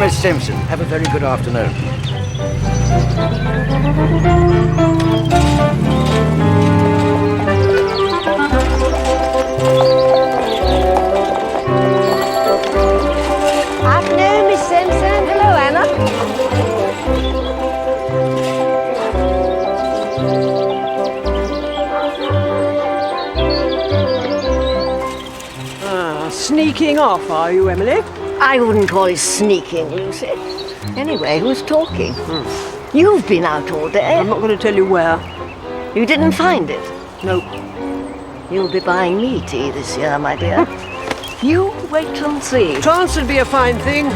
Miss Simpson. Have a very good afternoon. Afternoon, Miss Simpson. Hello, Anna. Sneaking off, are you, Emily? I wouldn't call it sneaking, Lucy. Anyway, who's talking? You've been out all day. I'm not going to tell you where. You didn't find it? Nope. You'll be buying me tea this year, my dear. You wait and see. Chance would be a fine thing.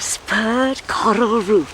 Spurred coral root.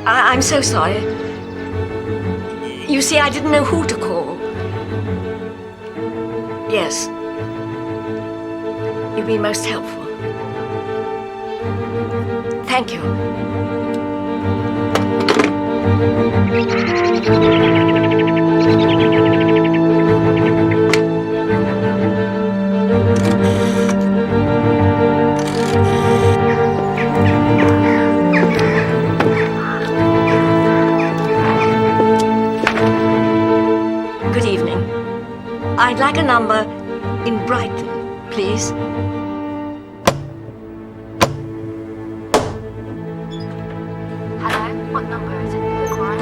I'm so sorry. You see, I didn't know who to call. Yes. You've been most helpful. Thank you. Good evening. I'd like a number in Brighton, please. Hello, what number is it you require?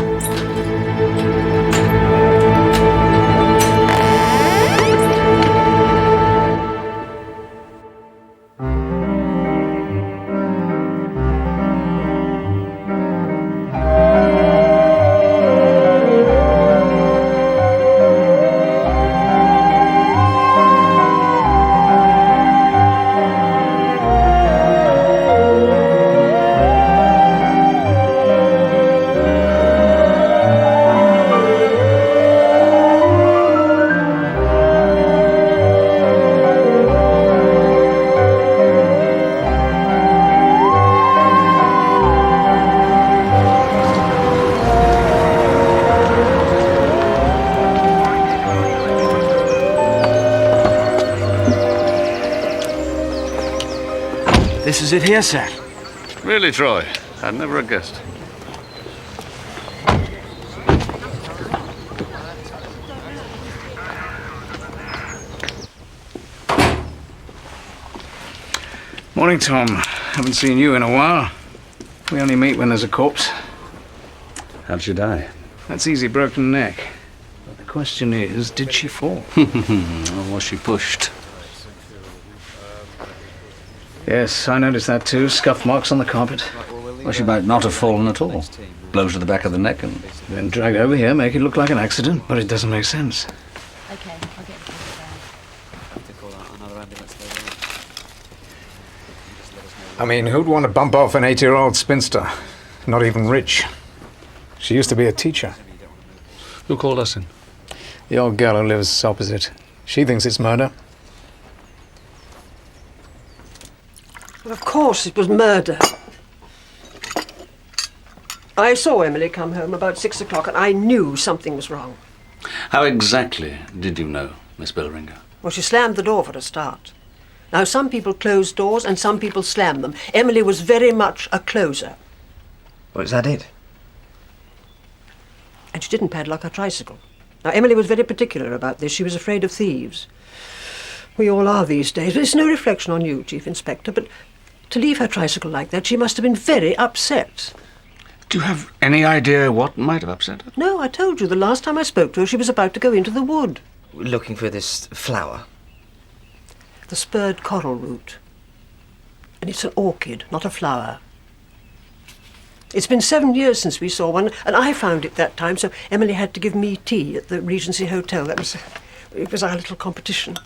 This is it here, sir. Really, Troy? I'd never have guessed. Morning, Tom. Haven't seen you in a while. We only meet when there's a corpse. How'd she die? That's easy, broken neck. But the question is, did she fall? Or was she pushed? Yes, I noticed that too. Scuff marks on the carpet. Well, she might not have fallen at all. Blows to the back of the neck and... Then dragged over here, make it look like an accident, but it doesn't make sense. Okay, I'll get the I mean, who'd want to bump off an 8-year-old spinster? Not even rich. She used to be a teacher. Who called us in? The old girl who lives opposite. She thinks it's murder. Well, of course it was murder. I saw Emily come home about 6 o'clock and I knew something was wrong. How exactly did you know, Miss Bellringer? Well, she slammed the door for a start. Now, some people close doors and some people slam them. Emily was very much a closer. Well, is that it? And she didn't padlock her tricycle. Now, Emily was very particular about this. She was afraid of thieves. We all are these days. But it's no reflection on you, Chief Inspector, but to leave her tricycle like that, she must have been very upset. Do you have any idea what might have upset her? No, I told you the last time I spoke to her, she was about to go into the wood. Looking for this flower. The spurred coral root. And it's an orchid, not a flower. It's been 7 years since we saw one, and I found it that time, so Emily had to give me tea at the Regency Hotel. It was our little competition.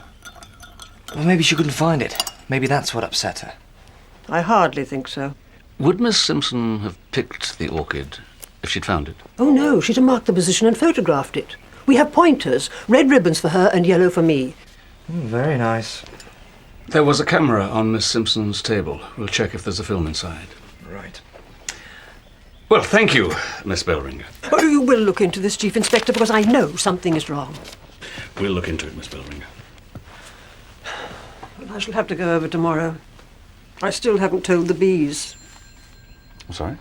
Well, maybe she couldn't find it. Maybe that's what upset her. I hardly think so. Would Miss Simpson have picked the orchid if she'd found it? Oh, no, she'd have marked the position and photographed it. We have pointers, red ribbons for her and yellow for me. Very nice. There was a camera on Miss Simpson's table. We'll check if there's a film inside. Right. Well, thank you, Miss Bellringer. Oh, you will look into this, Chief Inspector, because I know something is wrong. We'll look into it, Miss Bellringer. I shall have to go over tomorrow. I still haven't told the bees. I'm sorry?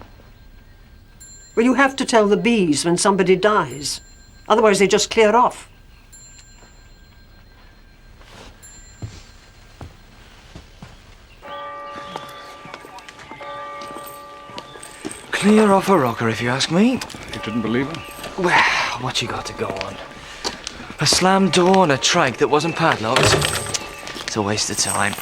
Well, you have to tell the bees when somebody dies. Otherwise, they just clear off. Clear off a rocker, if you ask me. You didn't believe her? Well, what you got to go on? A slammed door and a trike that wasn't padlocked. It's a waste of time.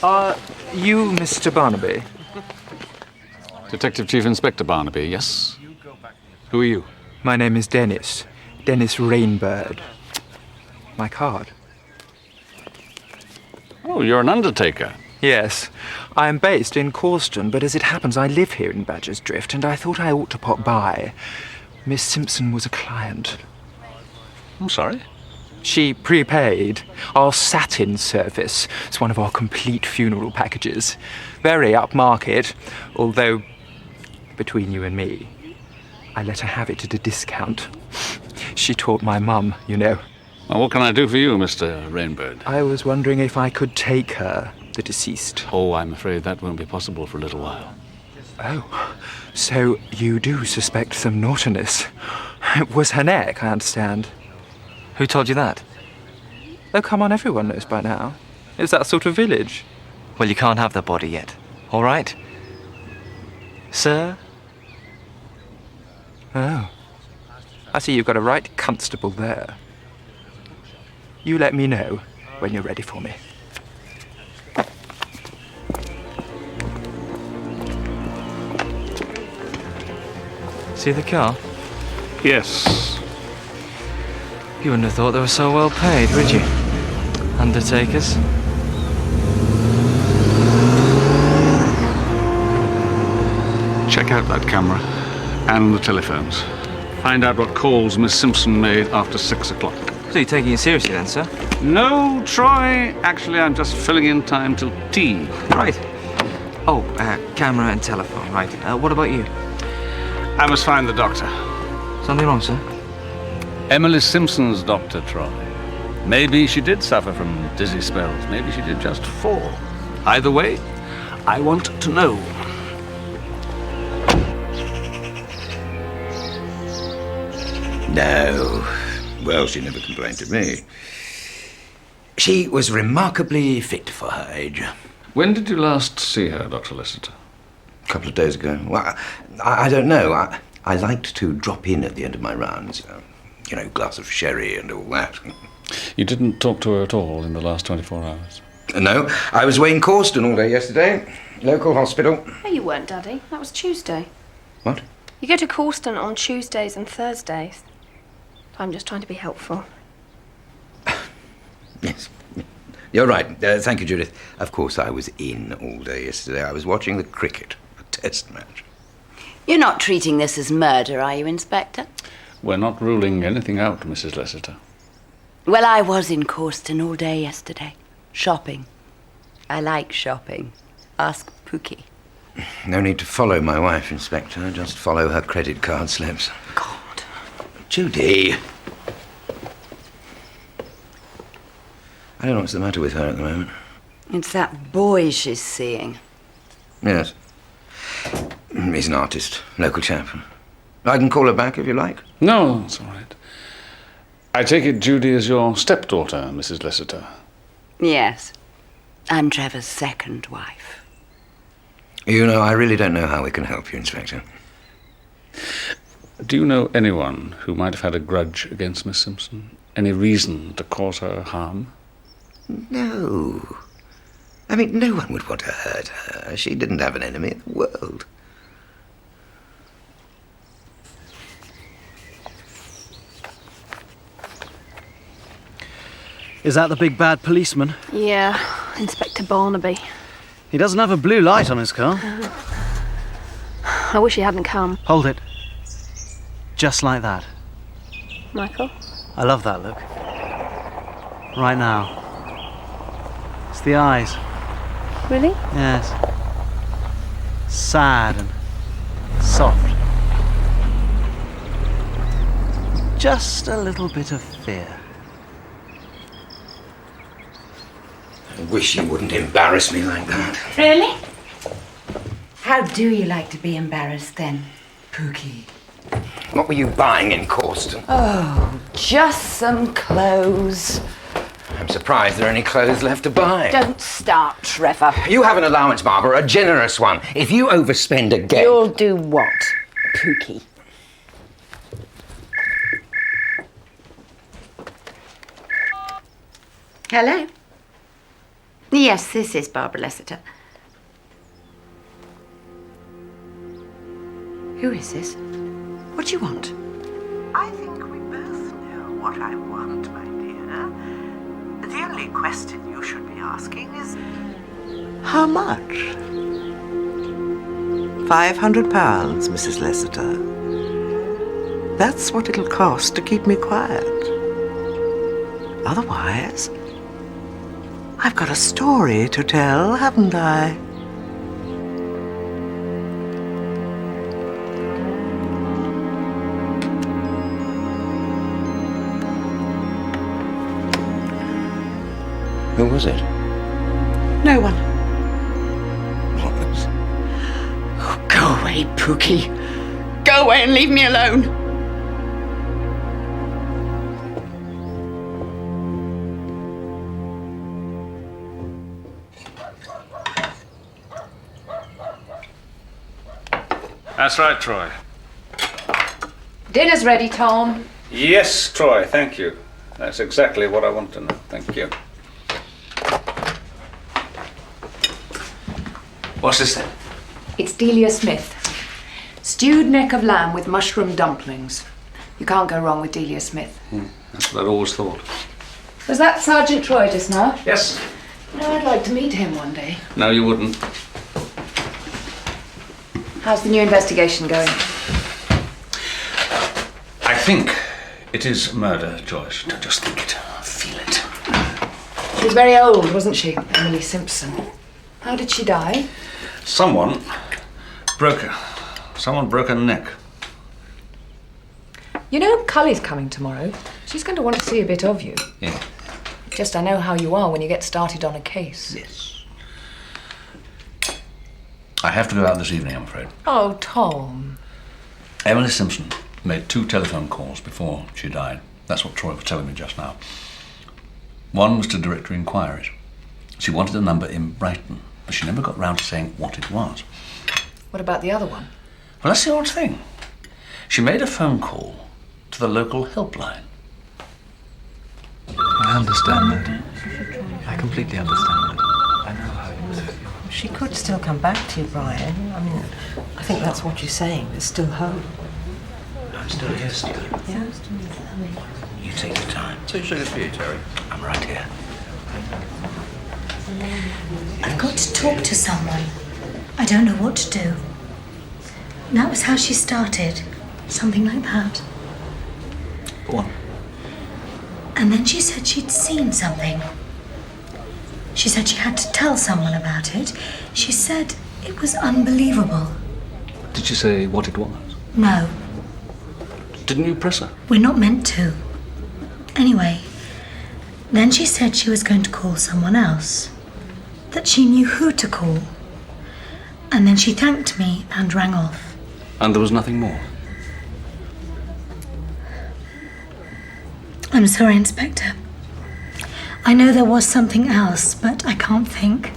Are you Mr. Barnaby? Detective Chief Inspector Barnaby, yes? Who are you? My name is Dennis. Dennis Rainbird. My card. Oh, you're an undertaker. Yes. I am based in Causton, but as it happens, I live here in Badger's Drift, and I thought I ought to pop by. Miss Simpson was a client. I'm sorry? She prepaid. Our satin service. It's one of our complete funeral packages. Very upmarket, although, between you and me, I let her have it at a discount. She taught my mum, you know. Well, what can I do for you, Mr. Rainbird? I was wondering if I could take her, the deceased. Oh, I'm afraid that won't be possible for a little while. Oh, so you do suspect some naughtiness. It was her neck, I understand. Who told you that? Oh, come on, everyone knows by now. It's that sort of village. Well, you can't have the body yet, all right? Sir? Oh. I see you've got a right constable there. You let me know when you're ready for me. See the car? Yes. You wouldn't have thought they were so well paid, would you? Undertakers. Check out that camera and the telephones. Find out what calls Miss Simpson made after 6 o'clock. So you're taking it seriously then, sir? No, Troy. Actually, I'm just filling in time till tea. Right. Oh, camera and telephone, right. What about you? I must find the doctor. Something wrong, sir? Emily Simpson's doctor, Troy. Maybe she did suffer from dizzy spells. Maybe she did just fall. Either way, I want to know. No. Well, she never complained to me. She was remarkably fit for her age. When did you last see her, Dr. Lessiter? A couple of days ago. Well, I don't know. I liked to drop in at the end of my rounds. You know, glass of sherry and all that. You didn't talk to her at all in the last 24 hours? No, I was away in Corston all day yesterday. Local hospital. No, you weren't, Daddy. That was Tuesday. What? You go to Corston on Tuesdays and Thursdays. I'm just trying to be helpful. Yes. You're right. Thank you, Judith. Of course, I was in all day yesterday. I was watching the cricket, a test match. You're not treating this as murder, are you, Inspector? We're not ruling anything out, Mrs. Lessiter. Well, I was in Corston all day yesterday. Shopping. I like shopping. Ask Pookie. No need to follow my wife, Inspector. Just follow her credit card slips. God. Judy! I don't know what's the matter with her at the moment. It's that boy she's seeing. Yes. He's an artist, local chap. I can call her back if you like. No, it's all right. I take it Judy is your stepdaughter, Mrs. Lessiter. Yes. I'm Trevor's second wife. You know, I really don't know how we can help you, Inspector. Do you know anyone who might have had a grudge against Miss Simpson? Any reason to cause her harm? No. I mean, no one would want to hurt her. She didn't have an enemy in the world. Is that the big bad policeman? Yeah, Inspector Barnaby. He doesn't have a blue light on his car. I wish he hadn't come. Hold it. Just like that. Michael? I love that look. Right now. It's the eyes. Really? Yes. Sad and soft. Just a little bit of fear. I wish you wouldn't embarrass me like that. Really? How do you like to be embarrassed then, Pookie? What were you buying in Corston? Oh, just some clothes. I'm surprised there are any clothes left to buy. Don't start, Trevor. You have an allowance, Barbara, a generous one. If you overspend again... You'll do what, Pookie? Hello? Yes, this is Barbara Lessiter. Who is this? What do you want? I think we both know what I want, my dear. The only question you should be asking is... How much? £500, Mrs. Lessiter. That's what it'll cost to keep me quiet. Otherwise, I've got a story to tell, haven't I? Who was it? No one. What? Oh, go away, Pookie. Go away and leave me alone. That's right, Troy. Dinner's ready, Tom. Yes, Troy, thank you. That's exactly what I want to know. Thank you. What's this then? It's Delia Smith. Stewed neck of lamb with mushroom dumplings. You can't go wrong with Delia Smith. That's what I'd always thought. Was that Sergeant Troy just now? Yes. You know, I'd like to meet him one day. No, you wouldn't. How's the new investigation going? I think it is murder, Joyce. Don't just think it. Feel it. She was very old, wasn't she, Emily Simpson? How did she die? Someone broke her neck. You know, Cully's coming tomorrow. She's going to want to see a bit of you. Yeah. Just I know how you are when you get started on a case. Yes. I have to go out this evening, I'm afraid. Oh, Tom. Emily Simpson made 2 telephone calls before she died. That's what Troy was telling me just now. One was to Directory Inquiries. She wanted a number in Brighton, but she never got round to saying what it was. What about the other one? Well, that's the odd thing. She made a phone call to the local helpline. I understand that. I completely understand that. I know how you feel. She could still come back to you, Brian. I mean, I think that's what you're saying. There's still hope. I'm still here, Steve. Yeah? You take your time. So you say this for you, Terry. I'm right here. I've got to talk to someone. I don't know what to do. And that was how she started. Something like that. Go on. And then she said she'd seen something. She said she had to tell someone about it. She said it was unbelievable. Did she say what it was? No, Didn't you press her? we're not meant to. Anyway, then she said she was going to call someone else. That she knew who to call. And then she thanked me and rang off. And there was nothing more? I'm sorry, Inspector. I know there was something else, but I can't think.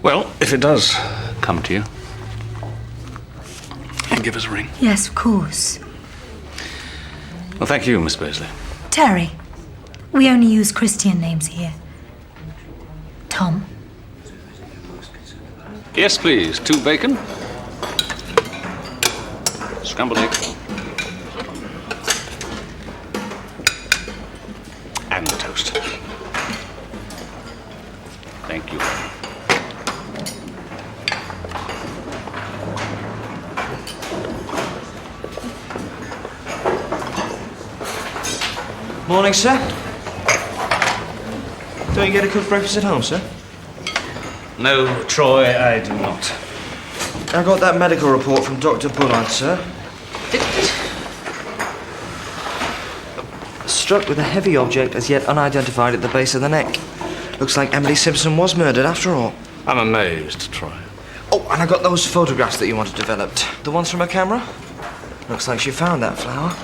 Well, if it does come to you, give us a ring. Yes, of course. Well, thank you, Miss Paisley. Terry. We only use Christian names here. Tom. Yes, please. 2 bacon. Scrambled egg. And toast. Thank you. Morning, sir. Don't you get a cooked breakfast at home, sir? No, Troy, I do not. I got that medical report from Dr. Bullard, sir. Struck with a heavy object as yet unidentified at the base of the neck. Looks like Emily Simpson was murdered after all. I'm amazed, Troy. Oh, and I got those photographs that you wanted developed. The ones from her camera? Looks like she found that flower.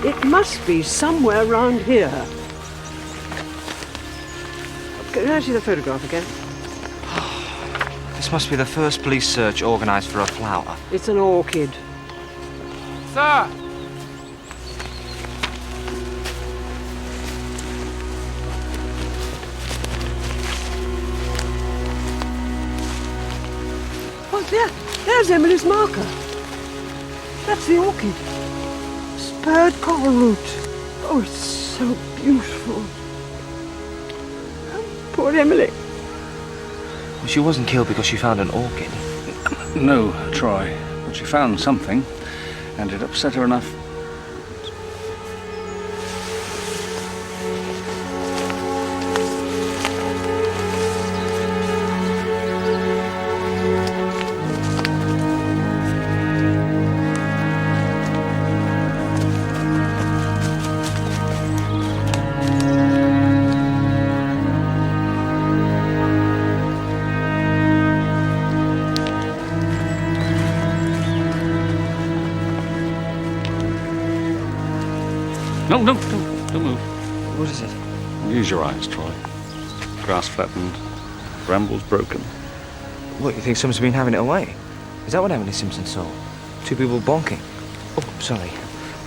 It must be somewhere around here. Can I see the photograph again? This must be the first police search organised for a flower. It's an orchid. Sir! Oh, there's Emily's marker. That's the orchid. Spurred coral root. Oh, it's so beautiful. Poor Emily. Well, she wasn't killed because she found an orchid. No, Troy. But she found something, and it upset her enough. No, don't move. What is it? Use your eyes, Troy. Grass flattened, brambles broken. What, you think someone's been having it away? Is that what Emily Simpson saw? 2 people bonking. Oh, sorry.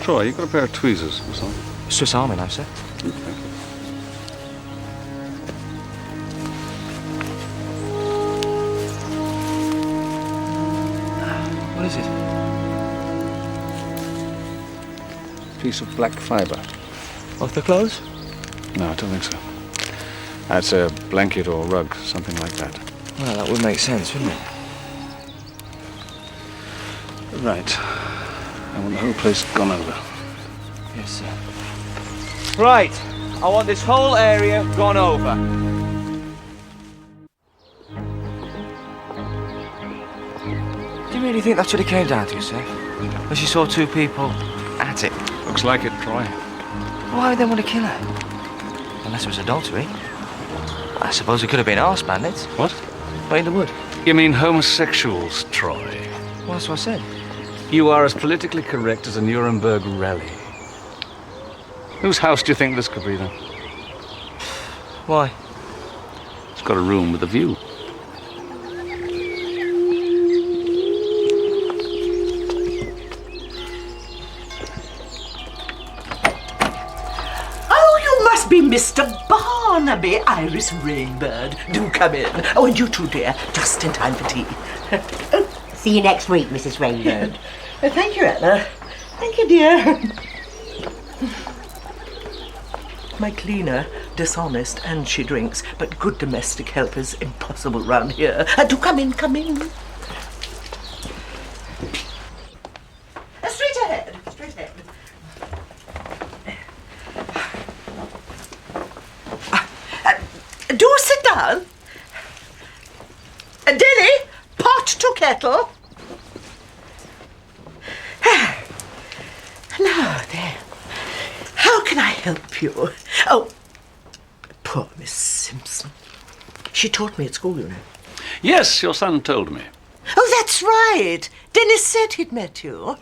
Troy, you got a pair of tweezers or something? Swiss Army knife, sir. Thank you. What is it? Piece of black fibre. Off the clothes? No, I don't think so. That's a blanket or rug, something like that. Well, that would make sense, wouldn't it? Right. I want the whole place gone over. Yes, sir. Right. I want this whole area gone over. Do you really think that's what it came down to, sir? That she saw two people at it? Looks like it, Troy. Why would they want to kill her? Unless it was adultery. I suppose it could have been arse bandits. What? But in the wood. You mean homosexuals, Troy? Well, that's what I said. You are as politically correct as a Nuremberg rally. Whose house do you think this could be, then? Why? It's got a room with a view. Oh, you must be Mr. Barnaby, Iris Rainbird. Do come in. Oh, and you too, dear. Just in time for tea. See you next week, Mrs. Rainbird. Thank you, Anna. Thank you, dear. My cleaner, dishonest, and she drinks, but good domestic helpers impossible round here. Do come in, come in. Straight ahead, straight ahead. Do sit down. Dilly, pot to kettle. Now then, how can I help you? Oh, poor Miss Simpson. She taught me at school, you know. Yes, your son told me. Oh, that's right. Dennis said he'd met you.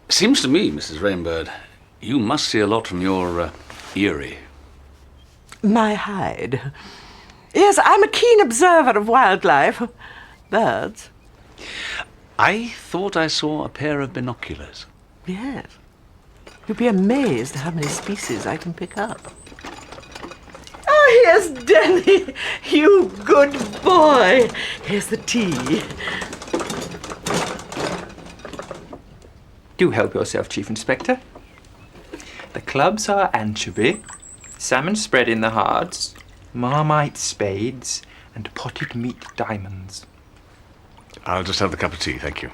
Seems to me, Mrs. Rainbird, you must see a lot from your eyrie. My hide. Yes, I'm a keen observer of wildlife. Birds. I thought I saw a pair of binoculars. Yes. You'd be amazed how many species I can pick up. Oh, here's Denny. You good boy. Here's the tea. Do help yourself, Chief Inspector. The clubs are anchovy, salmon spread in the hearts, marmite spades, and potted meat diamonds. I'll just have the cup of tea, thank you.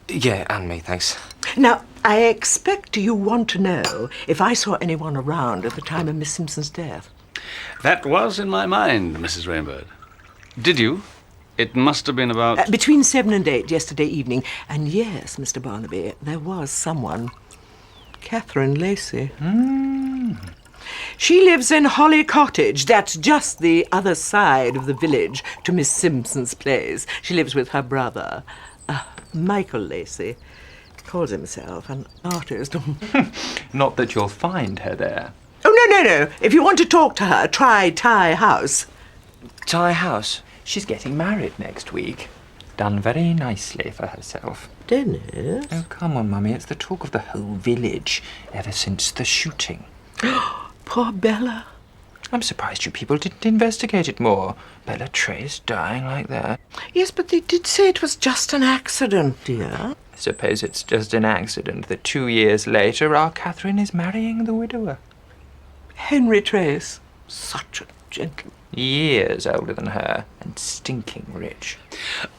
Yeah, and me, thanks. Now, I expect you want to know if I saw anyone around at the time of Miss Simpson's death. That was in my mind, Mrs. Rainbird. Did you? It must have been about... Between 7 and 8 yesterday evening. And yes, Mr. Barnaby, there was someone. Catherine Lacey. She lives in Holly Cottage. That's just the other side of the village to Miss Simpson's place. She lives with her brother, Michael Lacey. Calls himself an artist. Not that you'll find her there. Oh, no. If you want to talk to her, try Ty House. Ty House? She's getting married next week. Done very nicely for herself. Dennis? Oh, come on, Mummy. It's the talk of the whole village ever since the shooting. Poor Bella. I'm surprised you people didn't investigate it more. Bella Trey's dying like that. Yes, but they did say it was just an accident, dear. Suppose it's just an accident that 2 years later our Catherine is marrying the widower. Henry Trace. Such a gentleman. Years older than her and stinking rich.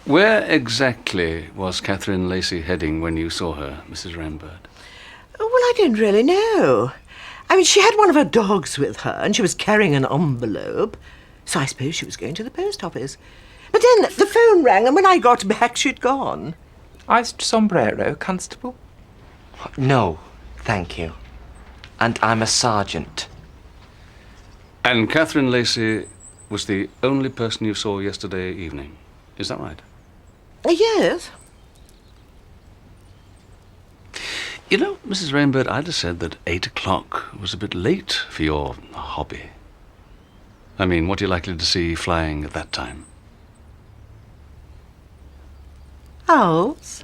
Where exactly was Catherine Lacey heading when you saw her, Mrs. Rainbird? Oh, well, I didn't really know. I mean, she had one of her dogs with her, and she was carrying an envelope. So I suppose she was going to the post office. But then the phone rang, and when I got back, she'd gone. Iced sombrero, Constable? No, thank you. And I'm a sergeant. And Catherine Lacey was the only person you saw yesterday evening. Is that right? Yes. You know, Mrs. Rainbird, I'd have said that 8 o'clock was a bit late for your hobby. I mean, what are you likely to see flying at that time? Owls.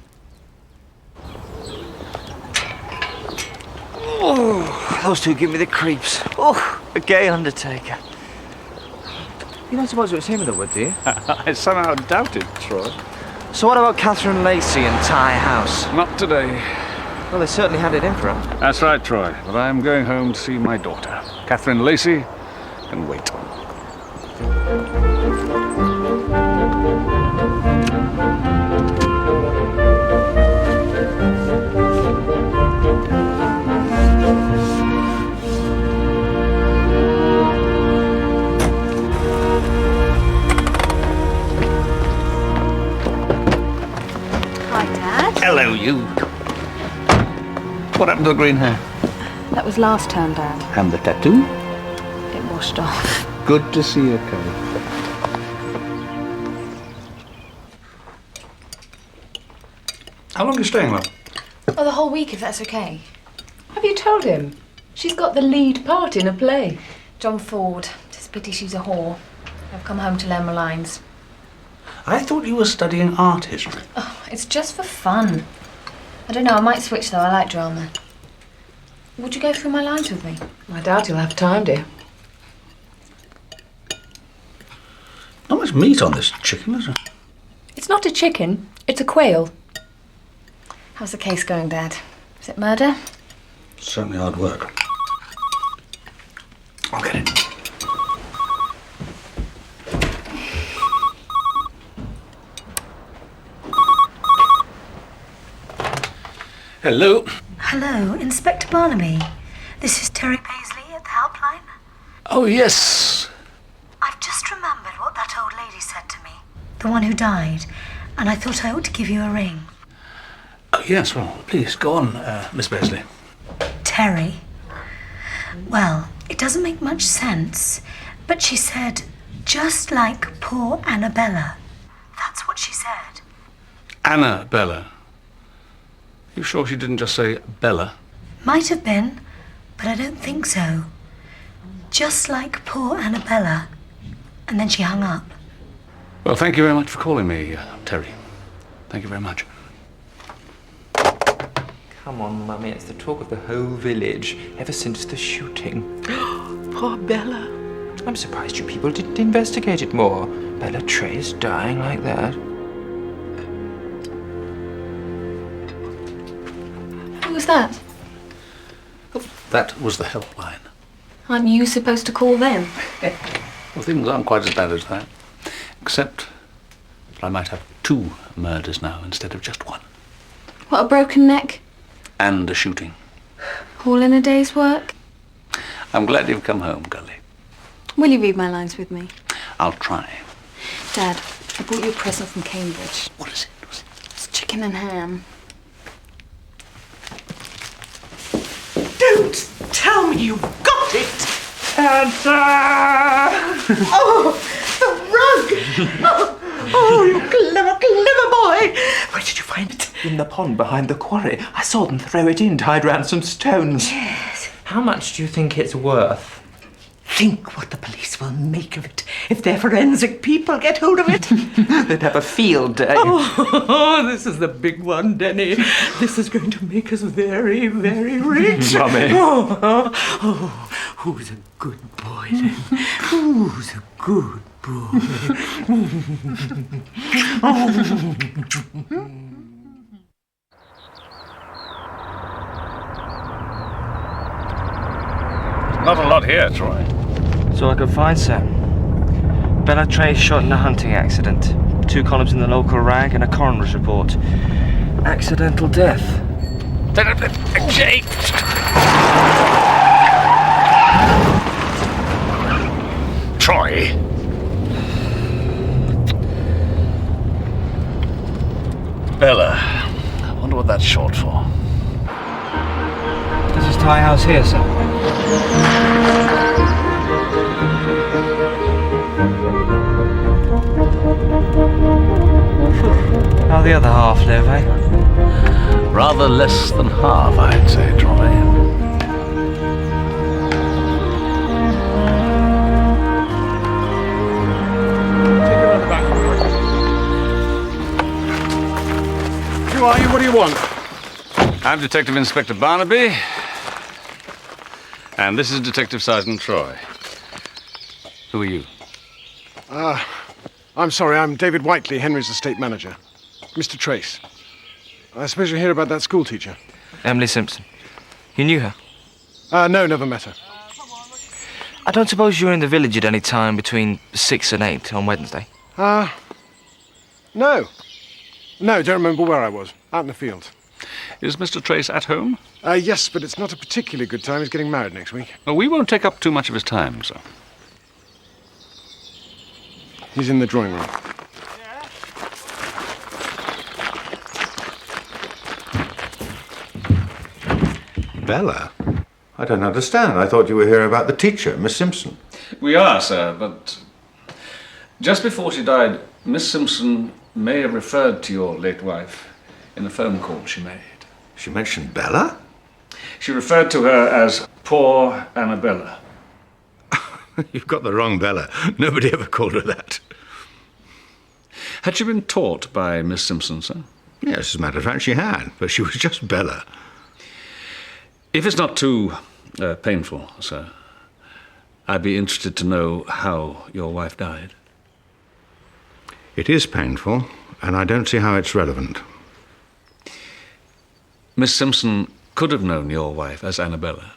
Oh, those two give me the creeps. Oh, a gay undertaker. You don't suppose it was him in the wood, do you? I somehow doubted, Troy. So what about Catherine Lacey and Ty House? Not today. Well, they certainly had it in for him. That's right, Troy. But I'm going home to see my daughter. Catherine Lacey can wait. What happened to the green hair? That was last term, Dad. And the tattoo? It washed off. Good to see you, Kelly. How long are you staying, love? Oh, the whole week, if that's okay. Have you told him? She's got the lead part in a play. John Ford. It's a pity she's a whore. I've come home to learn my lines. I thought you were studying art history. Oh, it's just for fun. I don't know, I might switch though. I like drama. Would you go through my lines with me? I doubt you'll have time, dear. Not much meat on this chicken, is there? It's not a chicken, it's a quail. How's the case going, Dad? Is it murder? Certainly hard work. I'll get it. Hello. Hello, Inspector Barnaby. This is Terry Paisley at the helpline. Oh, yes. I've just remembered what that old lady said to me. The one who died. And I thought I ought to give you a ring. Oh, yes, well, please, go on, Miss Paisley. Terry. Well, it doesn't make much sense, but she said, just like poor Annabella. That's what she said. Annabella. You sure she didn't just say Bella? Might have been, but I don't think so. Just like poor Annabella. And then she hung up. Well, thank you very much for calling me, Terry. Thank you very much. Come on, Mummy, it's the talk of the whole village ever since the shooting. Poor Bella. I'm surprised you people didn't investigate it more. Bella Trey's dying like that. Who was that? That was the helpline. Aren't you supposed to call them? Well, things aren't quite as bad as that. Except that I might have 2 murders now instead of just 1. What, a broken neck? And a shooting. All in a day's work? I'm glad you've come home, Gully. Will you read my lines with me? I'll try. Dad, I brought you a present from Cambridge. What is it? It's chicken and ham. Don't tell me you got it! Oh, the rug! Oh, you clever, clever boy! Where did you find it? In the pond behind the quarry. I saw them throw it in, tied round some stones. Yes. How much do you think it's worth? Think what the police will make of it if their forensic people get hold of it. They'd have a field day. Oh, this is the big one, Denny. This is going to make us very, very rich. Mummy. Oh, who's a good boy then? Who's a good boy? Not a lot here, Troy. That's all I could find, sir. Bella Trey shot in a hunting accident. 2 columns in the local rag and a coroner's report. Accidental death. Jake! Troy! Bella. I wonder what that's short for. This is Thai House here, sir. How the other half live, eh? Rather less than half, I'd say, Troy. Who are you? What do you want? I'm Detective Inspector Barnaby, and this is Detective Sergeant Troy. Who are you? I'm sorry, I'm David Whiteley, Henry's estate manager. Mr. Trace. I suppose you hear about that school teacher? Emily Simpson. You knew her? No, never met her. I don't suppose you were in the village at any time between 6 and 8 on Wednesday? No. No, don't remember where I was. Out in the field. Is Mr. Trace at home? Yes, but it's not a particularly good time. He's getting married next week. Well, we won't take up too much of his time, sir. He's in the drawing room. Bella? I don't understand. I thought you were here about the teacher, Miss Simpson. We are, sir, but just before she died, Miss Simpson may have referred to your late wife in a phone call she made. She mentioned Bella? She referred to her as poor Annabella. You've got the wrong Bella. Nobody ever called her that. Had she been taught by Miss Simpson, sir? Yes, as a matter of fact, she had, but she was just Bella. If it's not too painful, sir, I'd be interested to know how your wife died. It is painful, and I don't see how it's relevant. Miss Simpson could have known your wife as Annabella.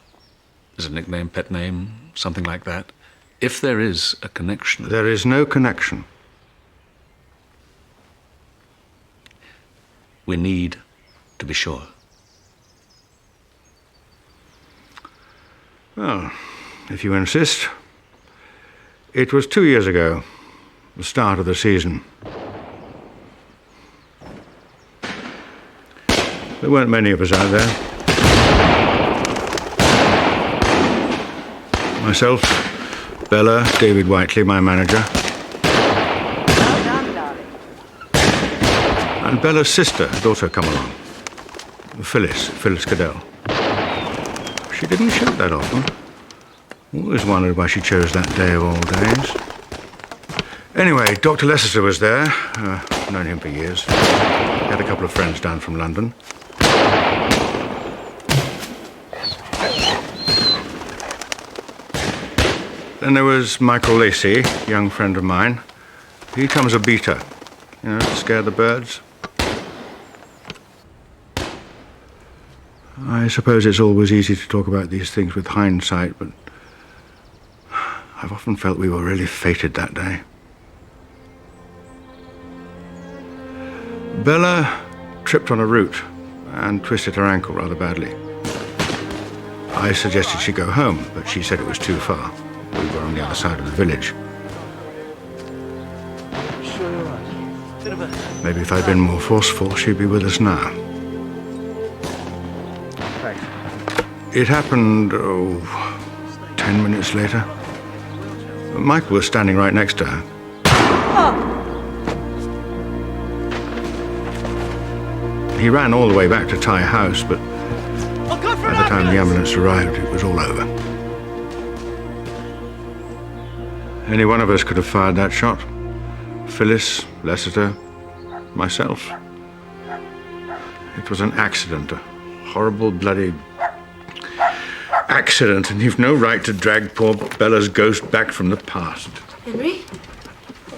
As a nickname, pet name, something like that. If there is a connection... There is no connection. We need to be sure. Well, if you insist. It was 2 years ago, the start of the season. There weren't many of us out there. Myself, Bella, David Whiteley, my manager. Well done, darling. And Bella's sister had also come along. Phyllis Cadell. She didn't show that often. Always wondered why she chose that day of all days. Anyway, Dr. Leicester was there. Known him for years. He had a couple of friends down from London. Then there was Michael Lacey, young friend of mine. He comes a beater, to scare the birds. I suppose it's always easy to talk about these things with hindsight, but I've often felt we were really fated that day. Bella tripped on a root and twisted her ankle rather badly. I suggested she go home, but she said it was too far. We were on the other side of the village. Sure you're right. Bit of a... Maybe if I'd been more forceful, she'd be with us now. Thanks. It happened, 10 minutes later. Michael was standing right next to her. He ran all the way back to Thai House, but by the time the ambulance arrived, it was all over. Any one of us could have fired that shot. Phyllis, Leicester, myself. It was an accident, a horrible, bloody accident, and you've no right to drag poor Bella's ghost back from the past. Henry?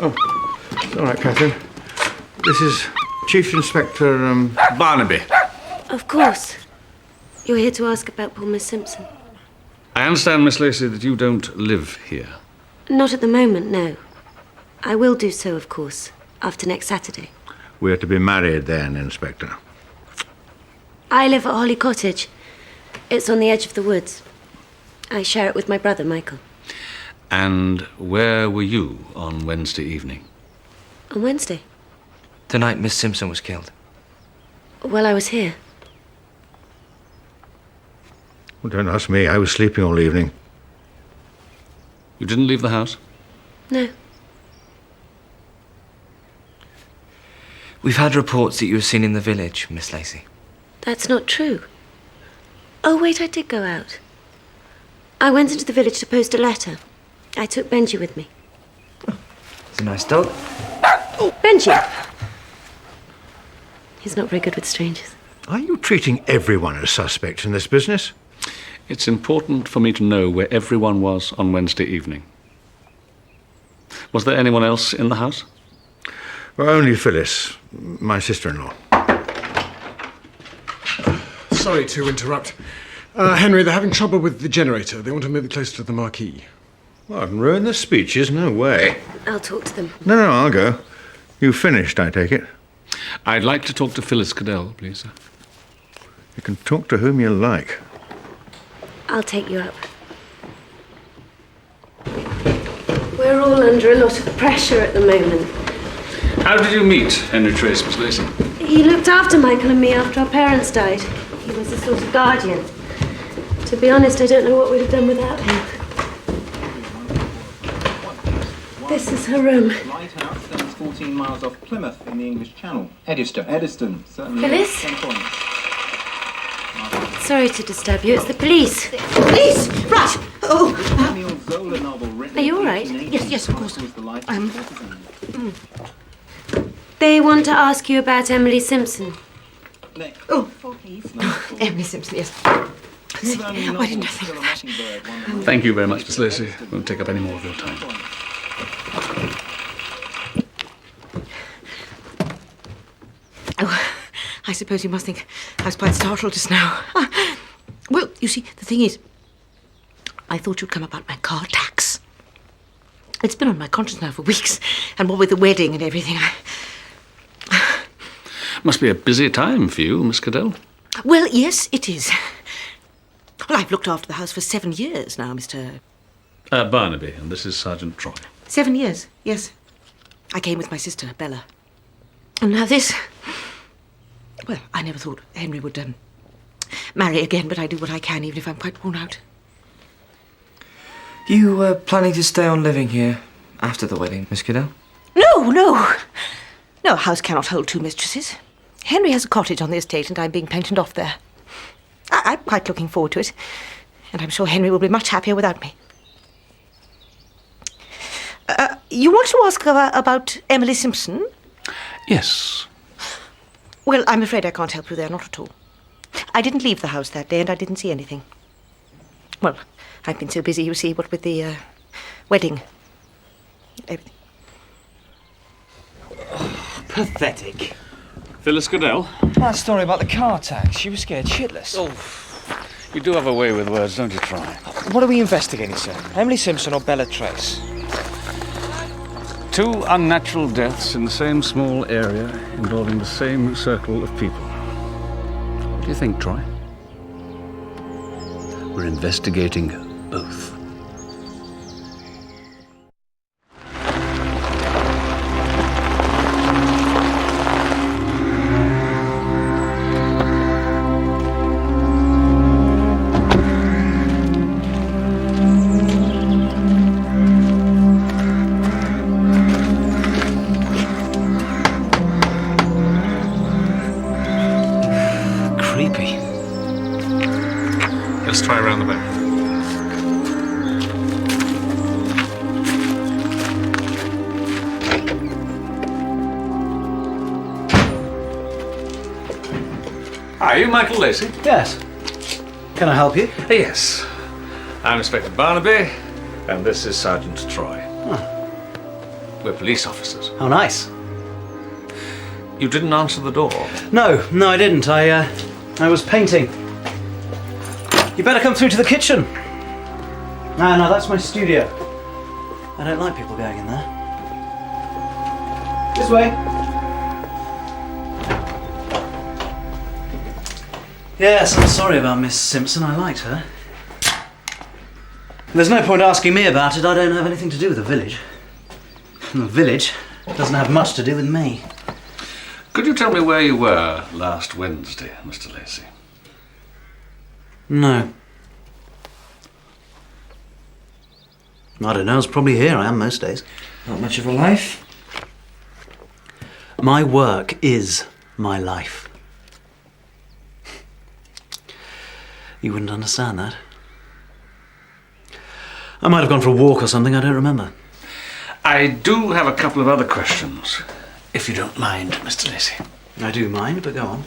Oh, it's all right, Catherine. This is Chief Inspector Barnaby. Of course. You're here to ask about poor Miss Simpson. I understand, Miss Lacey, that you don't live here. Not at the moment, no. I will do so, of course, after next Saturday. We're to be married then, Inspector. I live at Holly Cottage. It's on the edge of the woods. I share it with my brother, Michael. And where were you on Wednesday evening? On Wednesday? The night Miss Simpson was killed. Well, I was here. Well, don't ask me. I was sleeping all evening. You didn't leave the house? No. We've had reports that you were seen in the village, Miss Lacey. That's not true. Oh, wait, I did go out. I went into the village to post a letter. I took Benji with me. He's a nice dog. Oh, Benji! He's not very good with strangers. Are you treating everyone as suspects in this business? It's important for me to know where everyone was on Wednesday evening. Was there anyone else in the house? Well, only Phyllis, my sister-in-law. Sorry to interrupt. Henry, they're having trouble with the generator. They want to move it closer to the marquee. Well, I'd ruin the speeches, no way. I'll talk to them. No, I'll go. You finished, I take it? I'd like to talk to Phyllis Cadell, please, sir. You can talk to whom you like. I'll take you up. We're all under a lot of pressure at the moment. How did you meet Henry Trace, Miss Lacey? He looked after Michael and me after our parents died. He was a sort of guardian. To be honest, I don't know what we'd have done without him. This is her room. Lighthouse stands 14 miles off Plymouth in the English Channel. Eddiston, certainly. Phyllis? 10 points. Sorry to disturb you. It's the police. Police? Right. Oh. Are you all right? Yes, of course. They want to ask you about Emily Simpson. Oh, please. Emily Simpson, yes. Why didn't I think of that? Thank you very much, Miss Lacey. Won't take up any more of your time. Oh, I suppose you must think I was quite startled just now. Well, you see, the thing is, I thought you'd come about my car tax. It's been on my conscience now for weeks, and what with the wedding and everything, Must be a busy time for you, Miss Cadell. Well, yes, it is. Well, I've looked after the house for 7 years now, Mr. Barnaby, and this is Sergeant Troy. 7 years, yes. I came with my sister, Bella. And now this. Well, I never thought Henry would marry again, but I do what I can, even if I'm quite worn out. You planning to stay on living here after the wedding, Miss Cadell? No, no. No, a house cannot hold two mistresses. Henry has a cottage on the estate, and I'm being pensioned off there. I'm quite looking forward to it, and I'm sure Henry will be much happier without me. You want to ask about Emily Simpson? Yes. Well, I'm afraid I can't help you there, not at all. I didn't leave the house that day, and I didn't see anything. Well, I've been so busy, you see, what with the wedding. Everything. Pathetic. Phyllis Cadell? That story about the car tax. She was scared shitless. Oh, you do have a way with words, don't you, Troy? What are we investigating, sir? Emily Simpson or Bella Trace? 2 unnatural deaths in the same small area involving the same circle of people. What do you think, Troy? We're investigating both. Try around the back. Are you Michael Lacey? Yes. Can I help you? Yes. I'm Inspector Barnaby, and this is Sergeant Troy. Oh. We're police officers. Oh, nice. You didn't answer the door. No, I didn't. I was painting. You better come through to the kitchen. No, that's my studio. I don't like people going in there. This way. Yes, I'm sorry about Miss Simpson. I liked her. There's no point asking me about it. I don't have anything to do with the village. And the village doesn't have much to do with me. Could you tell me where you were last Wednesday, Mr. Lacey? No. I don't know, I was probably here. I am most days. Not much of a life? My work is my life. You wouldn't understand that. I might have gone for a walk or something, I don't remember. I do have a couple of other questions, if you don't mind, Mr. Lacey. I do mind, but go on.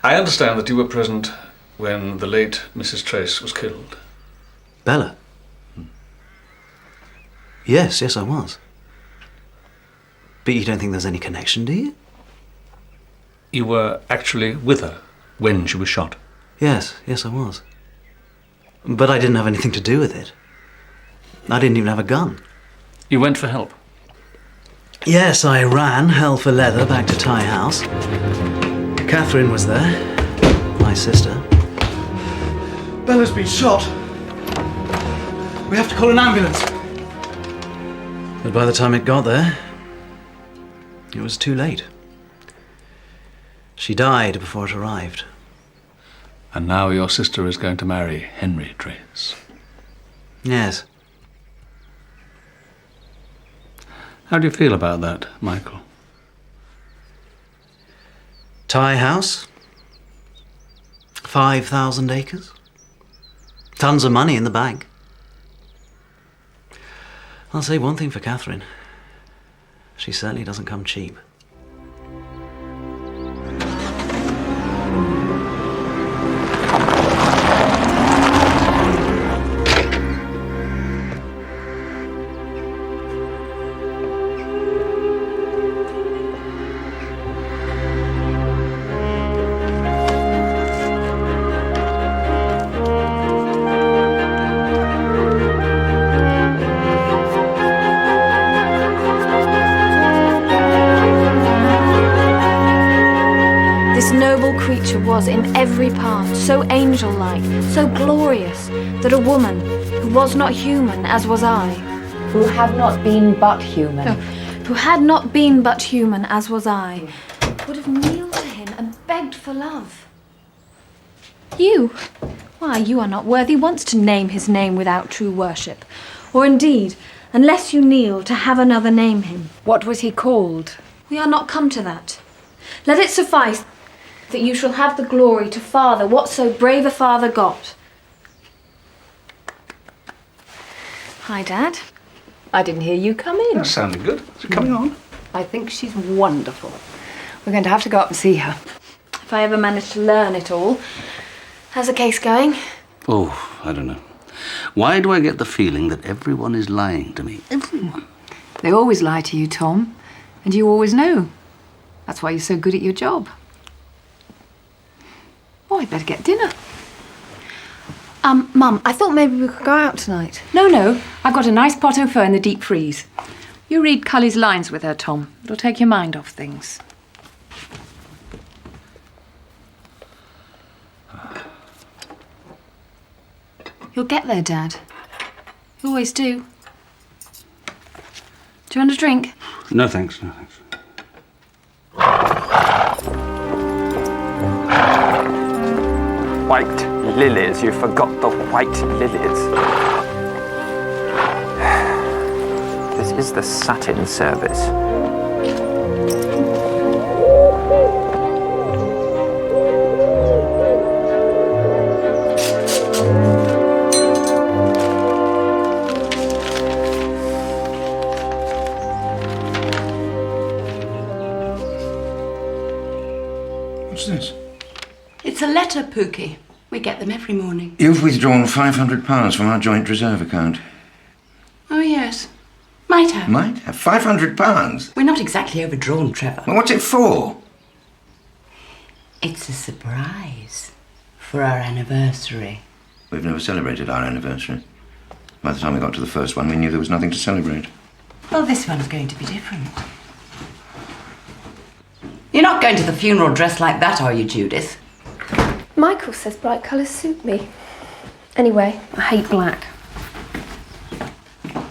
I understand that you were present when the late Mrs. Trace was killed. Bella? Yes, I was. But you don't think there's any connection, do you? You were actually with her when she was shot? Yes, I was. But I didn't have anything to do with it. I didn't even have a gun. You went for help? Yes, I ran, hell for leather, back to Ty House. Catherine was there, my sister. Bella's been shot. We have to call an ambulance. But by the time it got there, it was too late. She died before it arrived. And now your sister is going to marry Henry Trace. Yes. How do you feel about that, Michael? Tie house. 5,000 acres. Tons of money in the bank. I'll say one thing for Catherine. She certainly doesn't come cheap. Was in every part so angel-like, so glorious, that a woman who was not human as was I, Who had not been but human. who had not been but human as was I, would have kneeled to him and begged for love. You? Why, you are not worthy once to name his name without true worship, or indeed, unless you kneel, to have another name him. What was he called? We are not come to that. Let it suffice that you shall have the glory to father what so brave a father got. Hi, Dad. I didn't hear you come in. That sounded good. Is it coming on? I think she's wonderful. We're going to have to go up and see her. If I ever manage to learn it all. How's the case going? Oh, I don't know. Why do I get the feeling that everyone is lying to me? Everyone. They always lie to you, Tom. And you always know. That's why you're so good at your job. Oh, I'd better get dinner. Mum, I thought maybe we could go out tonight. No. I've got a nice pot au feu in the deep freeze. You read Cully's lines with her, Tom. It'll take your mind off things. You'll get there, Dad. You always do. Do you want a drink? No, thanks. No, thanks. White lilies, you forgot the white lilies. This is the satin service. What's this? It's a letter, Pookie. We get them every morning. You've withdrawn £500 from our joint reserve account. Oh, yes. Might have. Might have? £500? We're not exactly overdrawn, Trevor. Well, what's it for? It's a surprise for our anniversary. We've never celebrated our anniversary. By the time we got to the first one, we knew there was nothing to celebrate. Well, this one's going to be different. You're not going to the funeral dressed like that, are you, Judith? Michael says bright colours suit me. Anyway, I hate black.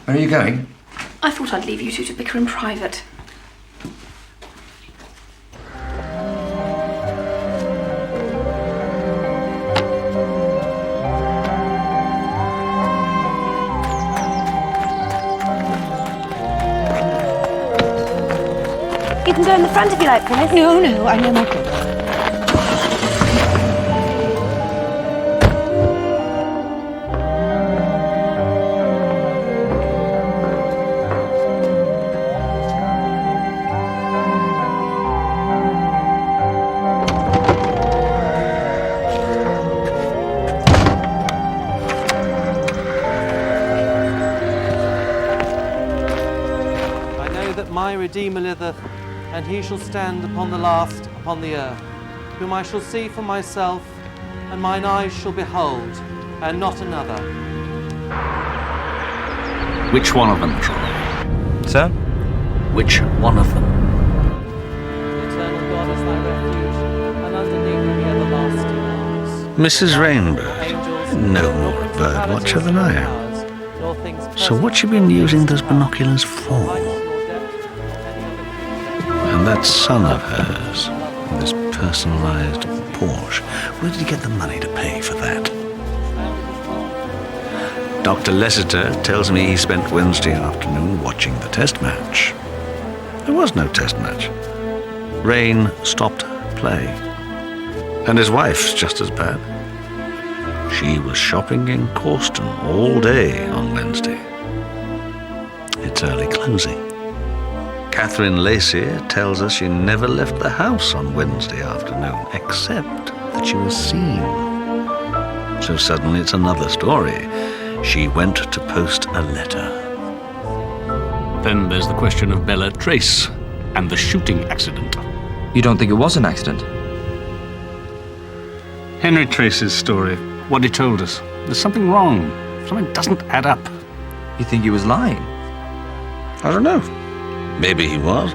Where are you going? I thought I'd leave you two to bicker in private. You can go in the front if you like, Phyllis. No, I know Michael. My Redeemer liveth, and he shall stand upon the last upon the earth, whom I shall see for myself, and mine eyes shall behold, and not another. Which one of them, Troy? Sir? Which one of them? The eternal God is thy refuge, and underneath the everlasting arms. Mrs. Rainbird? No more a bird watcher than I am. So what's she been using those binoculars for? And that son of hers, this personalised Porsche. Where did he get the money to pay for that? Dr. Lessiter tells me he spent Wednesday afternoon watching the test match. There was no test match. Rain stopped play. And his wife's just as bad. She was shopping in Corston all day on Wednesday. It's early closing. Catherine Lacey tells us she never left the house on Wednesday afternoon, except that she was seen. So suddenly it's another story. She went to post a letter. Then there's the question of Bella Trace and the shooting accident. You don't think it was an accident? Henry Trace's story, what he told us. There's something wrong. Something doesn't add up. You think he was lying? I don't know. Maybe he was.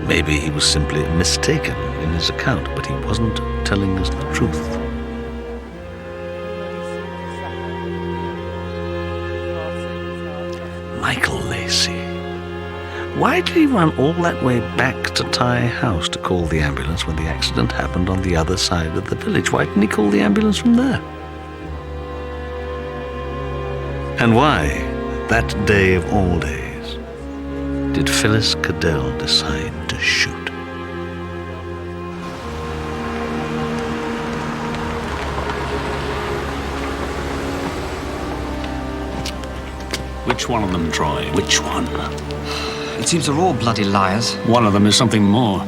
Maybe he was simply mistaken in his account, but he wasn't telling us the truth. Michael Lacey. Why did he run all that way back to Tye House to call the ambulance when the accident happened on the other side of the village? Why didn't he call the ambulance from there? And why, that day of all days, did Phyllis Cadell decide to shoot? Which one of them, Troy? Which one? It seems they're all bloody liars. One of them is something more.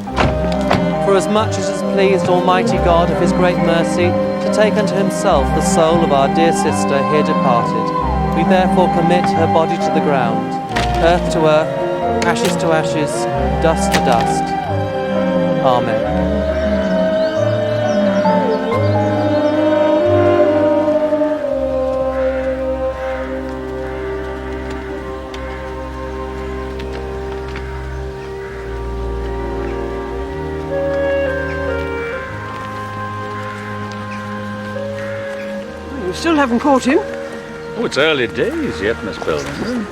For as much as it has pleased Almighty God of his great mercy to take unto himself the soul of our dear sister here departed, we therefore commit her body to the ground, earth to earth, ashes to ashes, dust to dust. Amen. You still haven't caught him? Oh, it's early days yet, Miss Bellringer.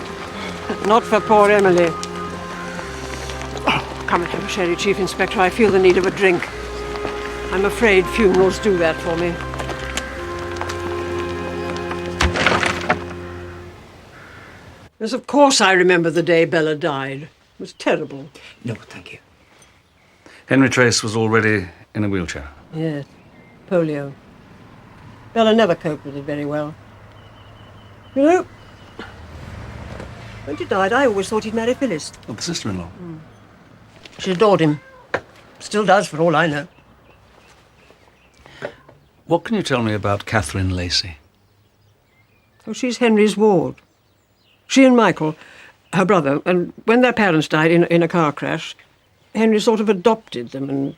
Not for poor Emily. Oh, come and have a sherry, Chief Inspector. I feel the need of a drink. I'm afraid funerals do that for me. Yes, of course I remember the day Bella died. It was terrible. No, thank you. Henry Trace was already in a wheelchair. Yes, polio. Bella never coped with it very well. You know, when he died, I always thought he'd marry Phyllis. Oh, the sister-in-law. She adored him. Still does, for all I know. What can you tell me about Catherine Lacey? Oh, she's Henry's ward. She and Michael, her brother, and when their parents died in a car crash, Henry sort of adopted them and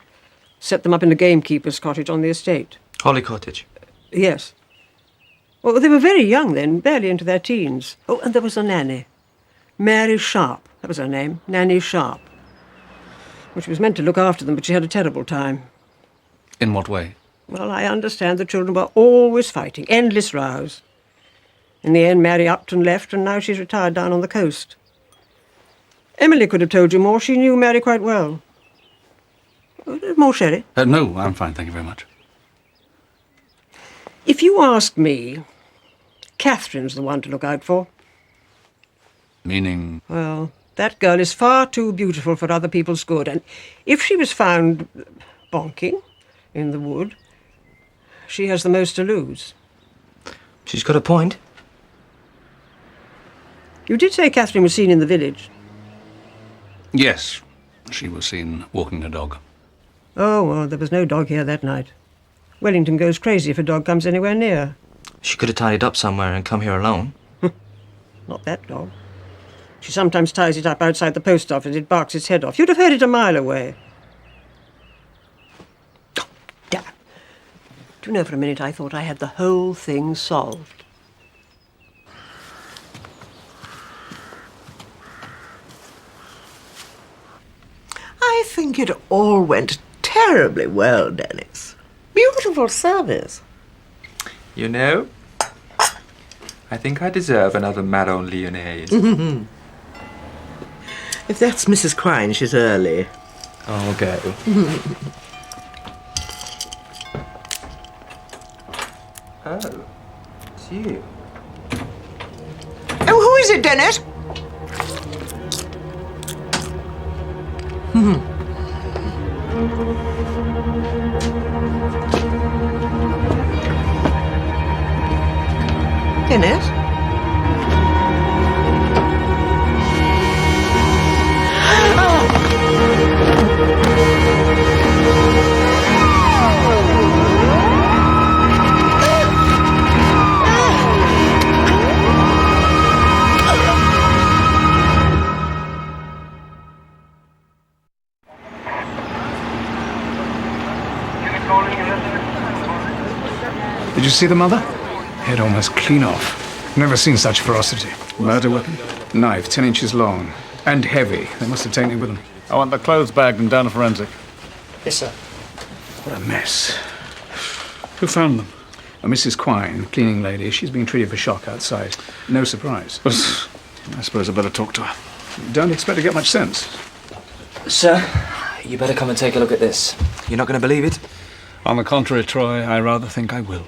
set them up in a gamekeeper's cottage on the estate. Holly Cottage? Yes. Well, they were very young then, barely into their teens. Oh, and there was a nanny. Mary Sharp, that was her name, Nanny Sharp. Well, she was meant to look after them, but she had a terrible time. In what way? Well, I understand the children were always fighting, endless rows. In the end, Mary upped and left, and now she's retired down on the coast. Emily could have told you more. She knew Mary quite well. More sherry? No, I'm fine, thank you very much. If you ask me, Catherine's the one to look out for. Meaning? Well, that girl is far too beautiful for other people's good, and if she was found bonking in the wood, she has the most to lose. She's got a point. You did say Catherine was seen in the village. Yes, she was seen walking a dog. Oh, well, there was no dog here that night. Wellington goes crazy if a dog comes anywhere near. She could have tied it up somewhere and come here alone. Not that dog. She sometimes ties it up outside the post office. It barks its head off. You'd have heard it a mile away. Oh, damn. Do you know, for a minute I thought I had the whole thing solved. I think it all went terribly well, Dennis. Beautiful service. You know, I think I deserve another Marron Lyonnaise. If that's Mrs. Quine, she's early. I'll go. It's you. Oh, who is it, Dennis? Dennis? Did you see the mother? Head almost clean off. Never seen such ferocity. Murder weapon? Knife, 10 inches long. And heavy. They must have taken it with them. I want the clothes bagged and down to forensic. Yes, sir. What a mess. Who found them? A Mrs. Quine, cleaning lady. She's being treated for shock outside. No surprise. I suppose I better talk to her. Don't expect to get much sense. Sir, you better come and take a look at this. You're not going to believe it? On the contrary, Troy, I rather think I will.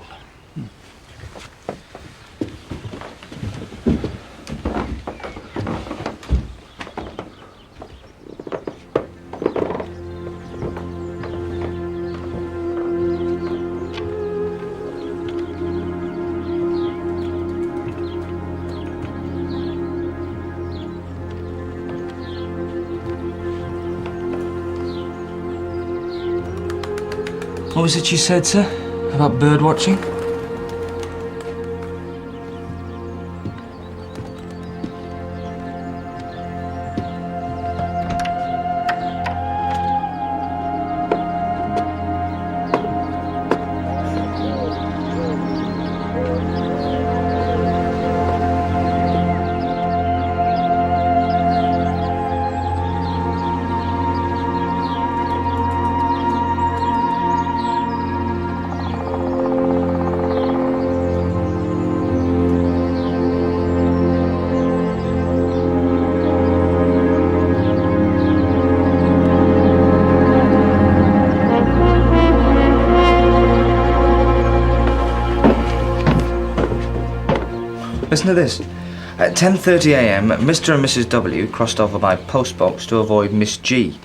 What was it you said, sir? About bird watching? Listen to this. At 10:30 a.m, Mr. and Mrs. W crossed over by postbox to avoid Miss G.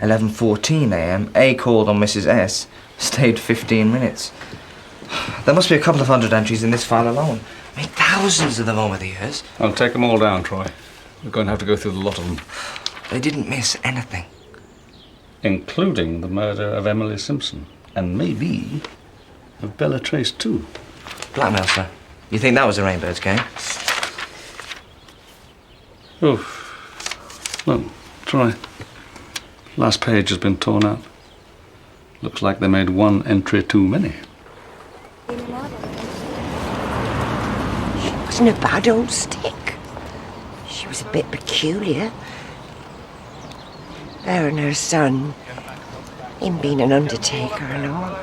11:14 a.m, A called on Mrs. S, stayed 15 minutes. There must be a couple of hundred entries in this file alone. I mean, thousands of them over the years. I'll take them all down, Troy. We're going to have to go through the lot of them. They didn't miss anything. Including the murder of Emily Simpson. And maybe of Bella Trace too. Blackmail, sir. You think that was the Rainbird's game? Oh. Look, Troy. Last page has been torn out. Looks like they made one entry too many. She wasn't a bad old stick. She was a bit peculiar. Her and her son, him being an undertaker and all.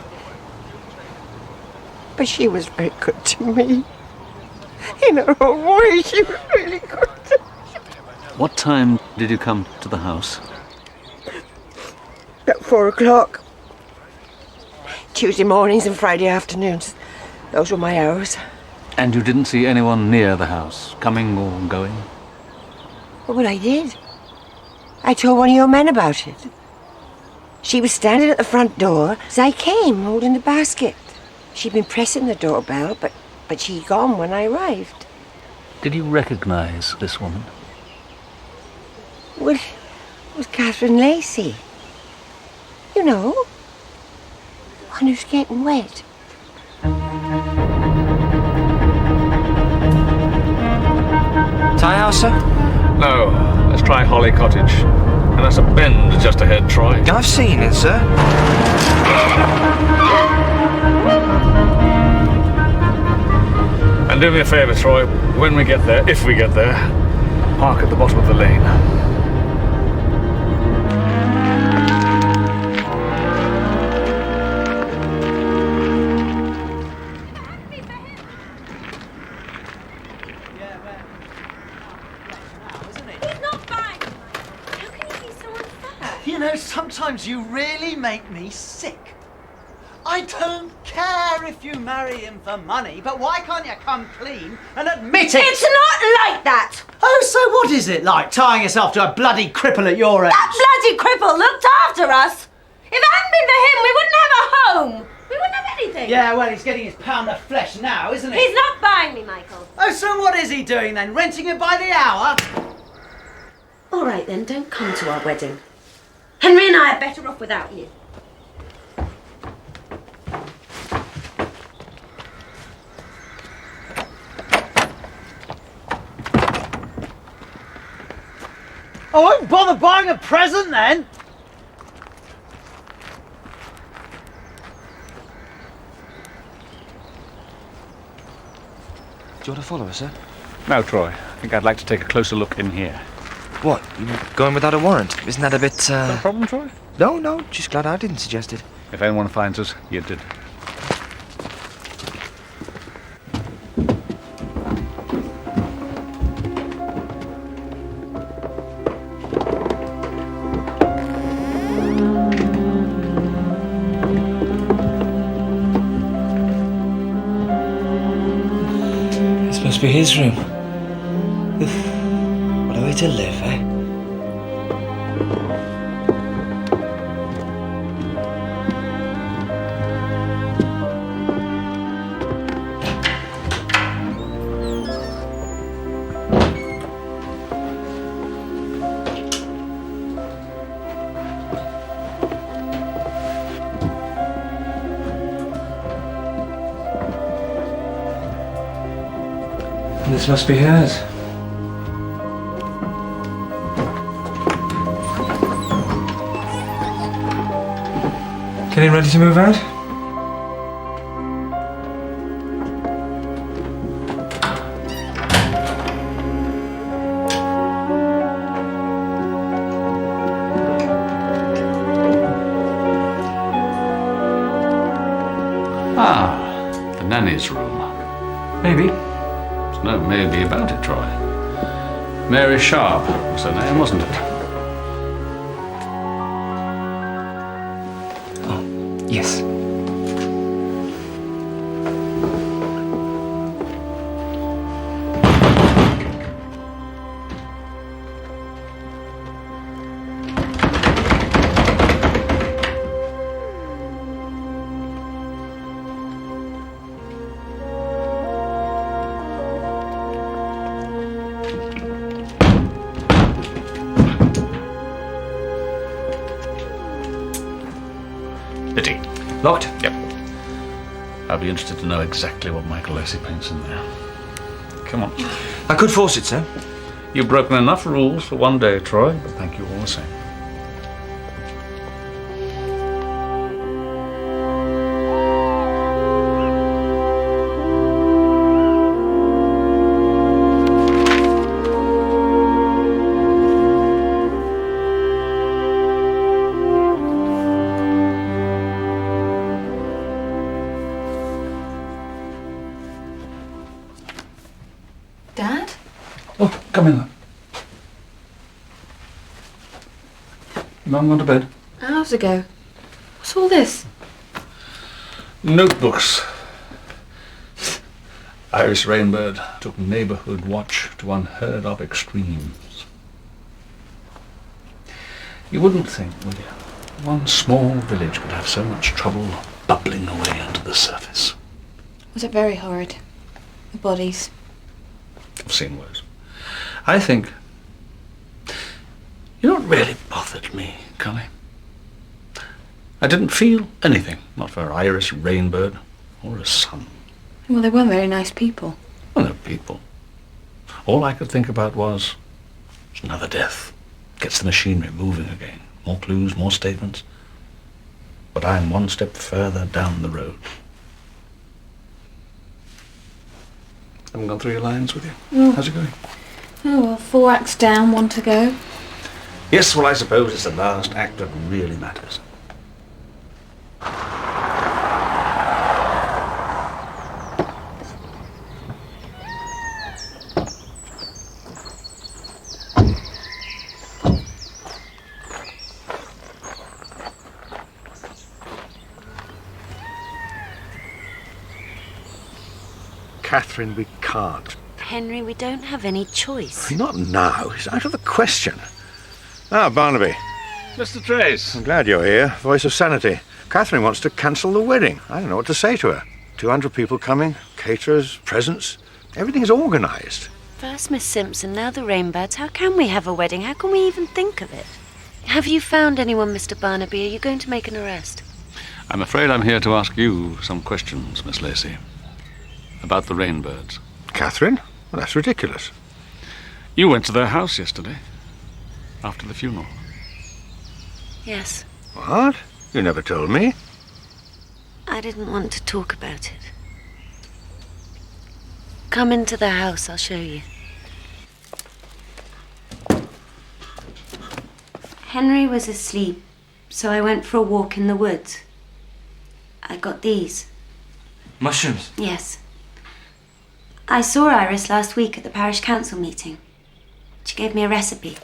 But she was very good to me. In her own way, she was really good to me. What time did you come to the house? About 4 o'clock. Tuesday mornings and Friday afternoons. Those were my hours. And you didn't see anyone near the house, coming or going? Well, I did. I told one of your men about it. She was standing at the front door as I came, holding the basket. She'd been pressing the doorbell, but she'd gone when I arrived. Did you recognize this woman? Well, it was Catherine Lacey. You know, one who's getting wet. Tie house, sir? No, let's try Holly Cottage. And that's a bend just ahead, Troy. I've seen it, sir. And do me a favour, Troy, when we get there, if we get there, park at the bottom of the lane. You know, sometimes you really make me sick. I don't care if you marry him for money, but why can't you come clean and admit it? It's not like that! Oh, so what is it like, tying yourself to a bloody cripple at your age? That bloody cripple looked after us! If it hadn't been for him, we wouldn't have a home! We wouldn't have anything! Yeah, well, he's getting his pound of flesh now, isn't he? He's not buying me, Michael. Oh, so what is he doing then? Renting it by the hour? All right then, don't come to our wedding. Henry and I are better off without you. I won't bother buying a present then. Do you want to follow us, sir? No, Troy. I think I'd like to take a closer look in here. What? You going without a warrant? Isn't that a bit, No problem, Troy? No, just glad I didn't suggest it. If anyone finds us, you did. This must be his room. Oof. What a way to live, eh? This must be hers. Getting ready to move out? Ah, the nanny's room. Maybe. No maybe about it, Troy. Mary Sharp was her name, wasn't it? Yes. Pity. Locked? Yep. I'll be interested to know exactly what Michael Lacey paints in there. Come on. I could force it, sir. You've broken enough rules for one day, Troy, but thank you all the same. Dad? Oh, come in. Mum gone to bed? Hours ago. What's all this? Notebooks. Iris Rainbird took neighbourhood watch to unheard of extremes. You wouldn't think, would you? One small village could have so much trouble bubbling away under the surface. Was it very horrid? The bodies. I've seen worse. I think you know what really bothered me, Cully? I didn't feel anything, not for Iris Rainbird or her son. Well, they weren't very nice people. Well, they're people. All I could think about was it's another death. Gets the machinery moving again. More clues, more statements. But I'm one step further down the road. Haven't gone through your lines with you? No. How's it going? Oh, well, 4 acts down, 1 to go. Yes, well, I suppose it's the last act that really matters. Catherine, we can't. Henry, we don't have any choice. Not now. It's out of the question. Ah, Barnaby. Mr. Trace. I'm glad you're here. Voice of sanity. Catherine wants to cancel the wedding. I don't know what to say to her. 200 people coming, caterers, presents. Everything's organised. First Miss Simpson, now the Rainbirds. How can we have a wedding? How can we even think of it? Have you found anyone, Mr. Barnaby? Are you going to make an arrest? I'm afraid I'm here to ask you some questions, Miss Lacey. About the Rainbirds. Catherine? Well, that's ridiculous. You went to their house yesterday, after the funeral. Yes. What? You never told me. I didn't want to talk about it. Come into the house, I'll show you. Henry was asleep, so I went for a walk in the woods. I got these. Mushrooms? Yes. I saw Iris last week at the parish council meeting. She gave me a recipe.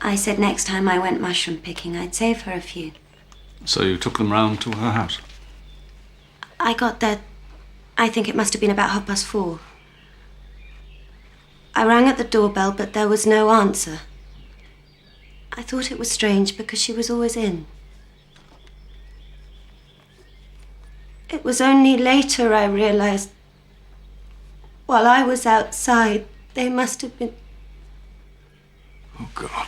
I said next time I went mushroom picking, I'd save her a few. So you took them round to her house? I got there, I think it must have been about 4:30. I rang at the doorbell, but there was no answer. I thought it was strange because she was always in. It was only later I realized, while I was outside, they must have been... Oh, God.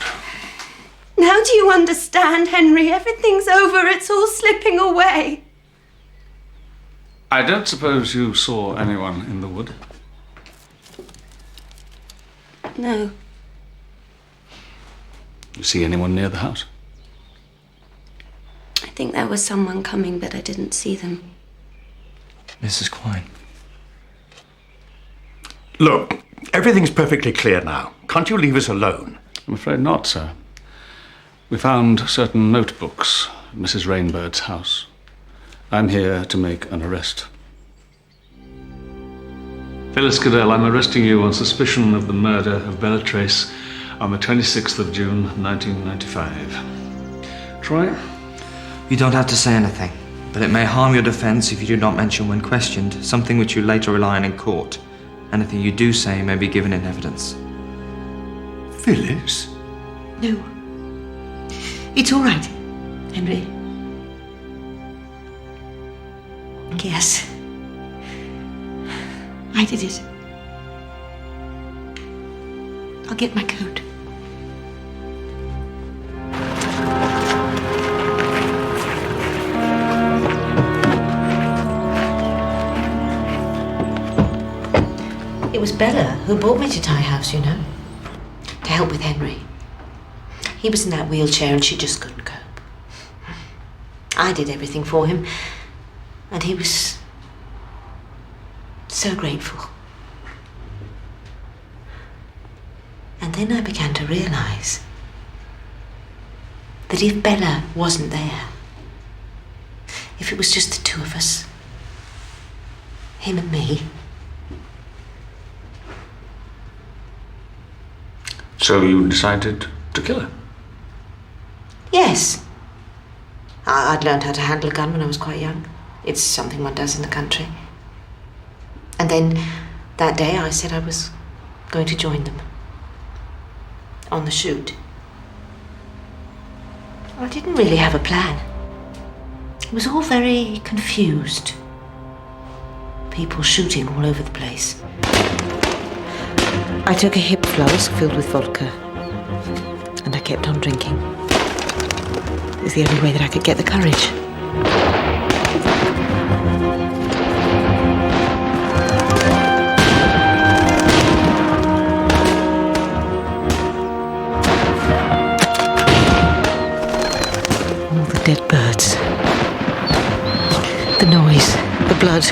Now do you understand, Henry? Everything's over. It's all slipping away. I don't suppose you saw anyone in the wood? No. You see anyone near the house? I think there was someone coming, but I didn't see them. Mrs. Quine. Look, everything's perfectly clear now. Can't you leave us alone? I'm afraid not, sir. We found certain notebooks at Mrs. Rainbird's house. I'm here to make an arrest. Phyllis Cadell, I'm arresting you on suspicion of the murder of Bella Trace on the 26th of June, 1995. Troy? You don't have to say anything, but it may harm your defence if you do not mention when questioned something which you later rely on in court. Anything you do say may be given in evidence. Phyllis? No. It's all right, Henry. Yes. I did it. I'll get my coat. It was Bella who brought me to Ty House, you know, to help with Henry. He was in that wheelchair and she just couldn't cope. I did everything for him, and he was so grateful. And then I began to realise that if Bella wasn't there, if it was just the two of us, him and me. So you decided to kill her? Yes. I'd learned how to handle a gun when I was quite young. It's something one does in the country. And then that day I said I was going to join them on the shoot. I didn't really have a plan. It was all very confused. People shooting all over the place. I took a hip flask filled with vodka and I kept on drinking. It was the only way that I could get the courage. All the dead birds. The noise, the blood,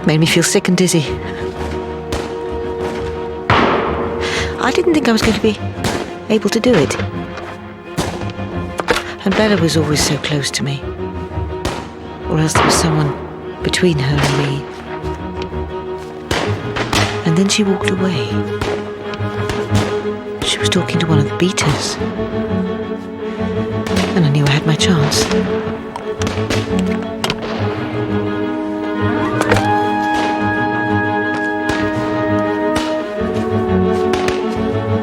made me feel sick and dizzy. I didn't think I was going to be able to do it. And Bella was always so close to me. Or else there was someone between her and me. And then she walked away. She was talking to one of the beaters. And I knew I had my chance.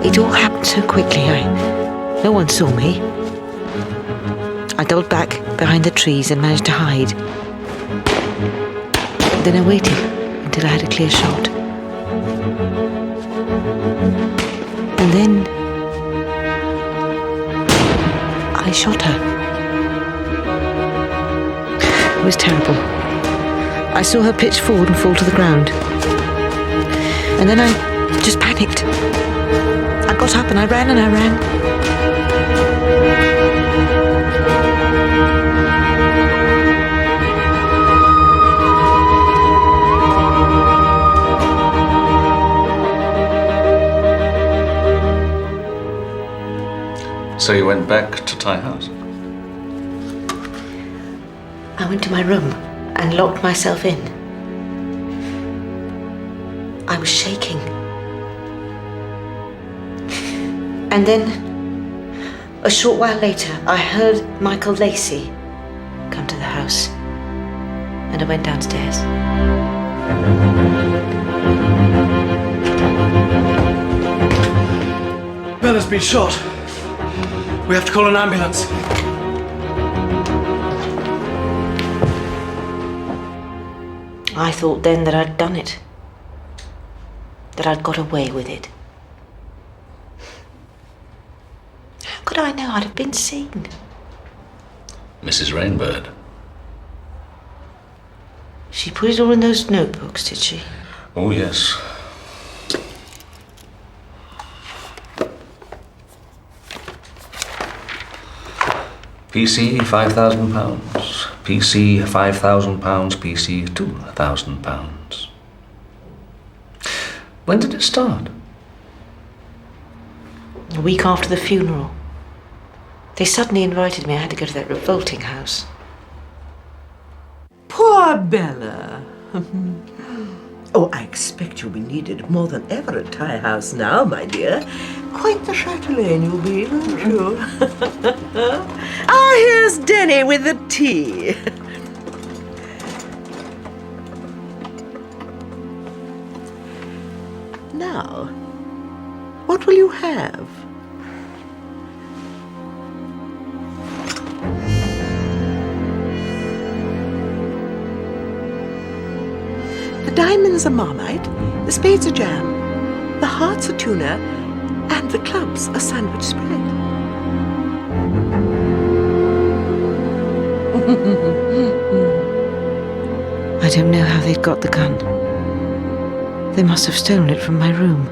It all happened so quickly. No one saw me. I doubled back behind the trees and managed to hide. Then I waited until I had a clear shot. And then I shot her. It was terrible. I saw her pitch forward and fall to the ground. And then I just panicked. I got up and I ran and I ran. So you went back to Ty House? I went to my room and locked myself in. I was shaking. And then, a short while later, I heard Michael Lacey come to the house. And I went downstairs. Bella's been shot. We have to call an ambulance. I thought then that I'd done it. That I'd got away with it. How could I know I'd have been seen? Mrs. Rainbird. She put it all in those notebooks, did she? Oh, yes. PC £5,000, PC £5,000, PC £2,000. When did it start? A week after the funeral. They suddenly invited me. I had to go to that revolting house. Poor Bella. Oh, I expect you'll be needed more than ever at Ty House now, my dear. Quite the chatelaine you'll be, won't you? Ah, here's Denny with the tea. Now, what will you have? The diamonds are Marmite, the spades are jam, the hearts are tuna, and the clubs are sandwich spread. I don't know how they'd got the gun. They must have stolen it from my room.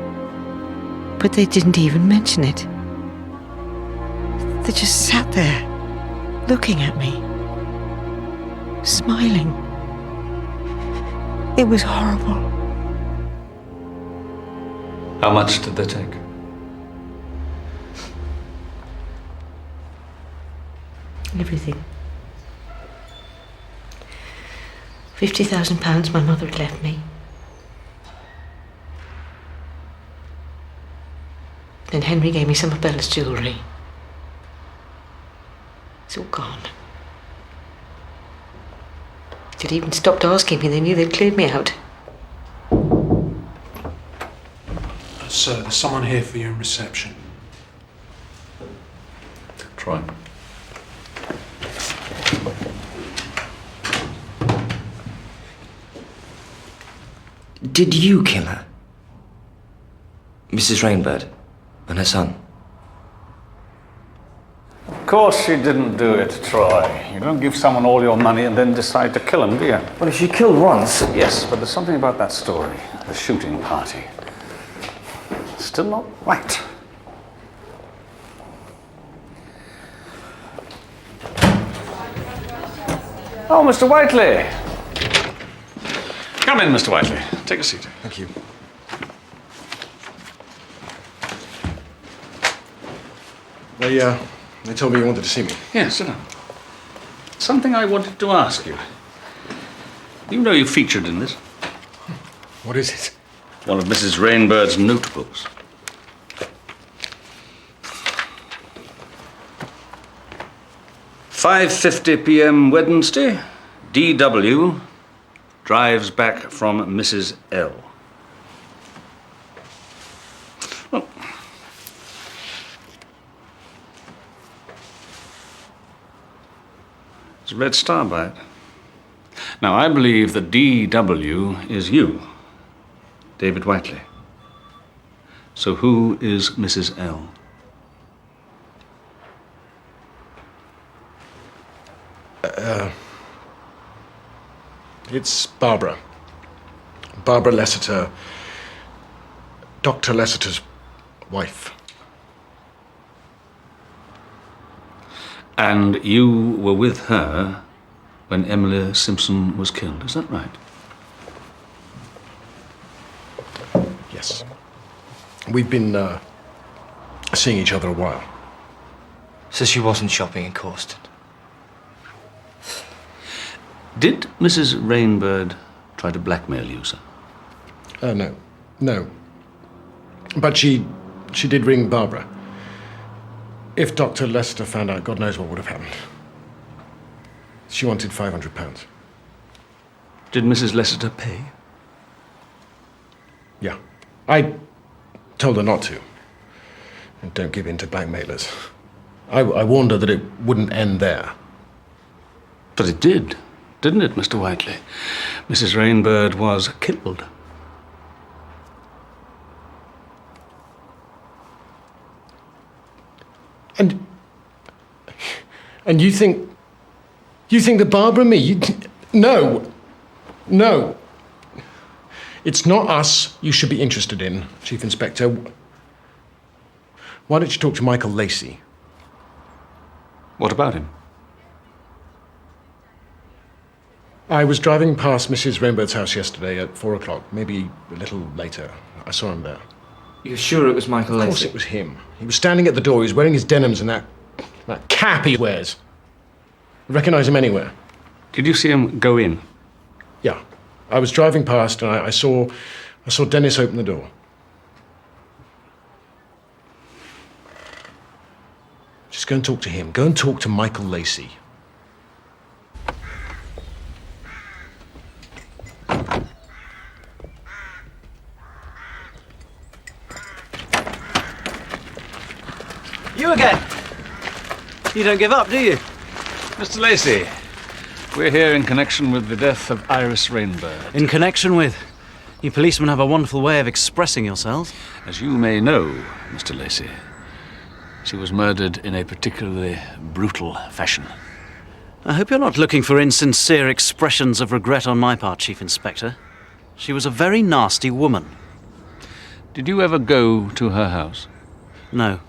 But they didn't even mention it. They just sat there, looking at me, smiling. It was horrible. How much did they take? Everything. £50,000 my mother had left me. Then Henry gave me some of Bella's jewellery. It's all gone. They'd even stopped asking me. They knew they'd cleared me out. Sir, there's someone here for you in reception. Troy. Did you kill her? Mrs. Rainbird and her son? Of course she didn't do it, Troy. You don't give someone all your money and then decide to kill him, do you? Well, if she killed once... Yes, but there's something about that story. The shooting party. Still not right. Oh, Mr. Whiteley. Come in, Mr. Whiteley. Take a seat. Thank you. They told me you wanted to see me. Yes, sit down. Something I wanted to ask you. You know you featured in this. What is it? One of Mrs. Rainbird's notebooks. "5:50 p.m. Wednesday. D.W. drives back from Mrs. L." Well, There's a red star by it. Now, I believe that DW is you, David Whiteley. So who is Mrs. L? It's Barbara. Barbara Lessiter. Dr. Lessiter's wife. And you were with her when Emily Simpson was killed, is that right? Yes. We've been seeing each other a while. So she wasn't shopping in Corston? Did Mrs. Rainbird try to blackmail you, sir? No. No. But she did ring Barbara. If Dr. Lessiter found out, God knows what would have happened. She wanted £500. Did Mrs. Lessiter pay? Yeah. I told her not to. And don't give in to blackmailers. I warned her that it wouldn't end there. But it did, didn't it, Mr. Whiteley? Mrs. Rainbird was killed. And you think that Barbara and me, no. It's not us you should be interested in, Chief Inspector. Why don't you talk to Michael Lacey? What about him? I was driving past Mrs. Rainbird's house yesterday at 4 o'clock, maybe a little later. I saw him there. You're sure it was Michael Lacey? Of course it was him. He was standing at the door. He was wearing his denims and that cap he wears. I recognise him anywhere. Did you see him go in? Yeah. I was driving past and I saw Dennis open the door. Just go and talk to him. Go and talk to Michael Lacey. You again? You don't give up, do you? Mr. Lacey, we're here in connection with the death of Iris Rainbird. In connection with? You policemen have a wonderful way of expressing yourselves. As you may know, Mr. Lacey, she was murdered in a particularly brutal fashion. I hope you're not looking for insincere expressions of regret on my part, Chief Inspector. She was a very nasty woman. Did you ever go to her house? No.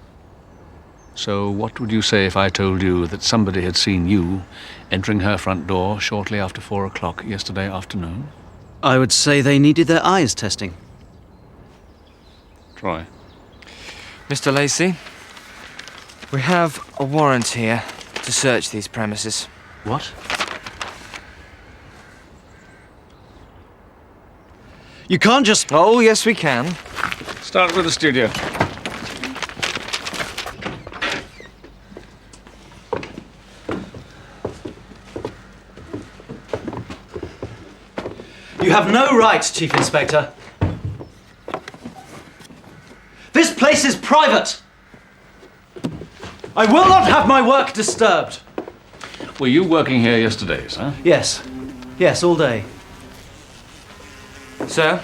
So what would you say if I told you that somebody had seen you entering her front door shortly after 4 o'clock yesterday afternoon? I would say they needed their eyes testing. Troy. Mr. Lacey, we have a warrant here to search these premises. What? You can't just... Oh, yes, we can. Start with the studio. You have no right, Chief Inspector. This place is private. I will not have my work disturbed. Were you working here yesterday, sir? Yes. Yes, all day. Sir?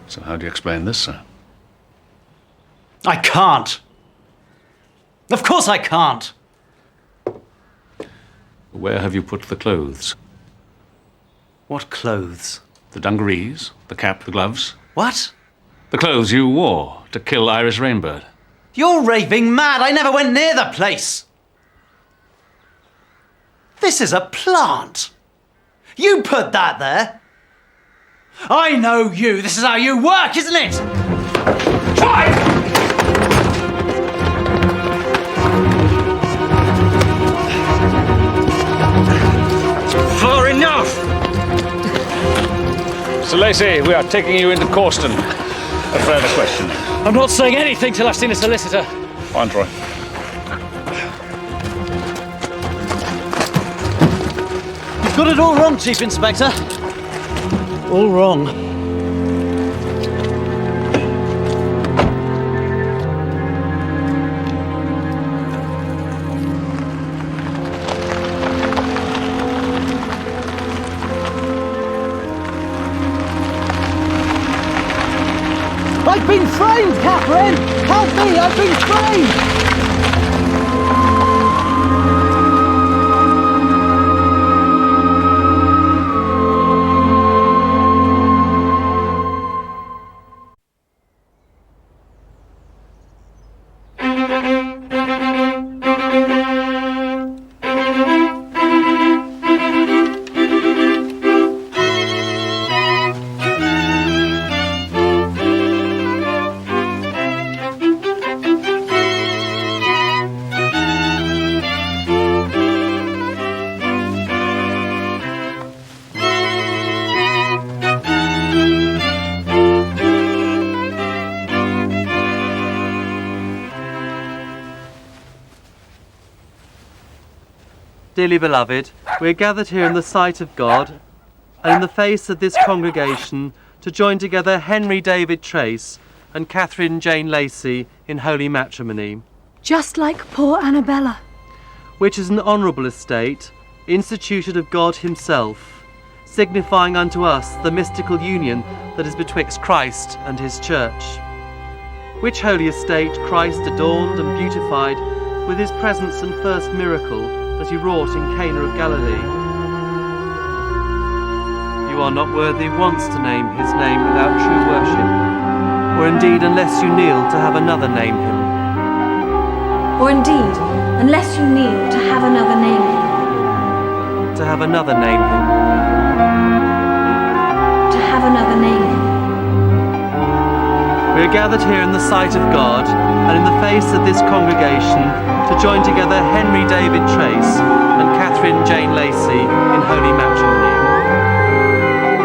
So how do you explain this, sir? I can't. Of course I can't. Where have you put the clothes? What clothes? The dungarees, the cap, the gloves. What? The clothes you wore to kill Iris Rainbird. You're raving mad. I never went near the place. This is a plant. You put that there. I know you. This is how you work, isn't it? Try! Far enough! Lacey, we are taking you into Corston. A further questioning. I'm not saying anything till I've seen a solicitor. On, Troy. You've got it all wrong, Chief Inspector. All wrong. I've been framed, Catherine! Help me, I've been framed! Dearly beloved, we are gathered here in the sight of God and in the face of this congregation to join together Henry David Trace and Catherine Jane Lacey in holy matrimony, Just like poor Annabella. which is an honourable estate instituted of God himself, signifying unto us the mystical union that is betwixt Christ and his church. Which holy estate Christ adorned and beautified with his presence and first miracle that he wrought in Cana of Galilee. You are not worthy once to name his name without true worship, or indeed unless you kneel to have another name him. Or indeed, unless you kneel to have another name him. To have another name him. To have another name him. We are gathered here in the sight of God and in the face of this congregation to join together Henry David Trace and Catherine Jane Lacey in holy matrimony.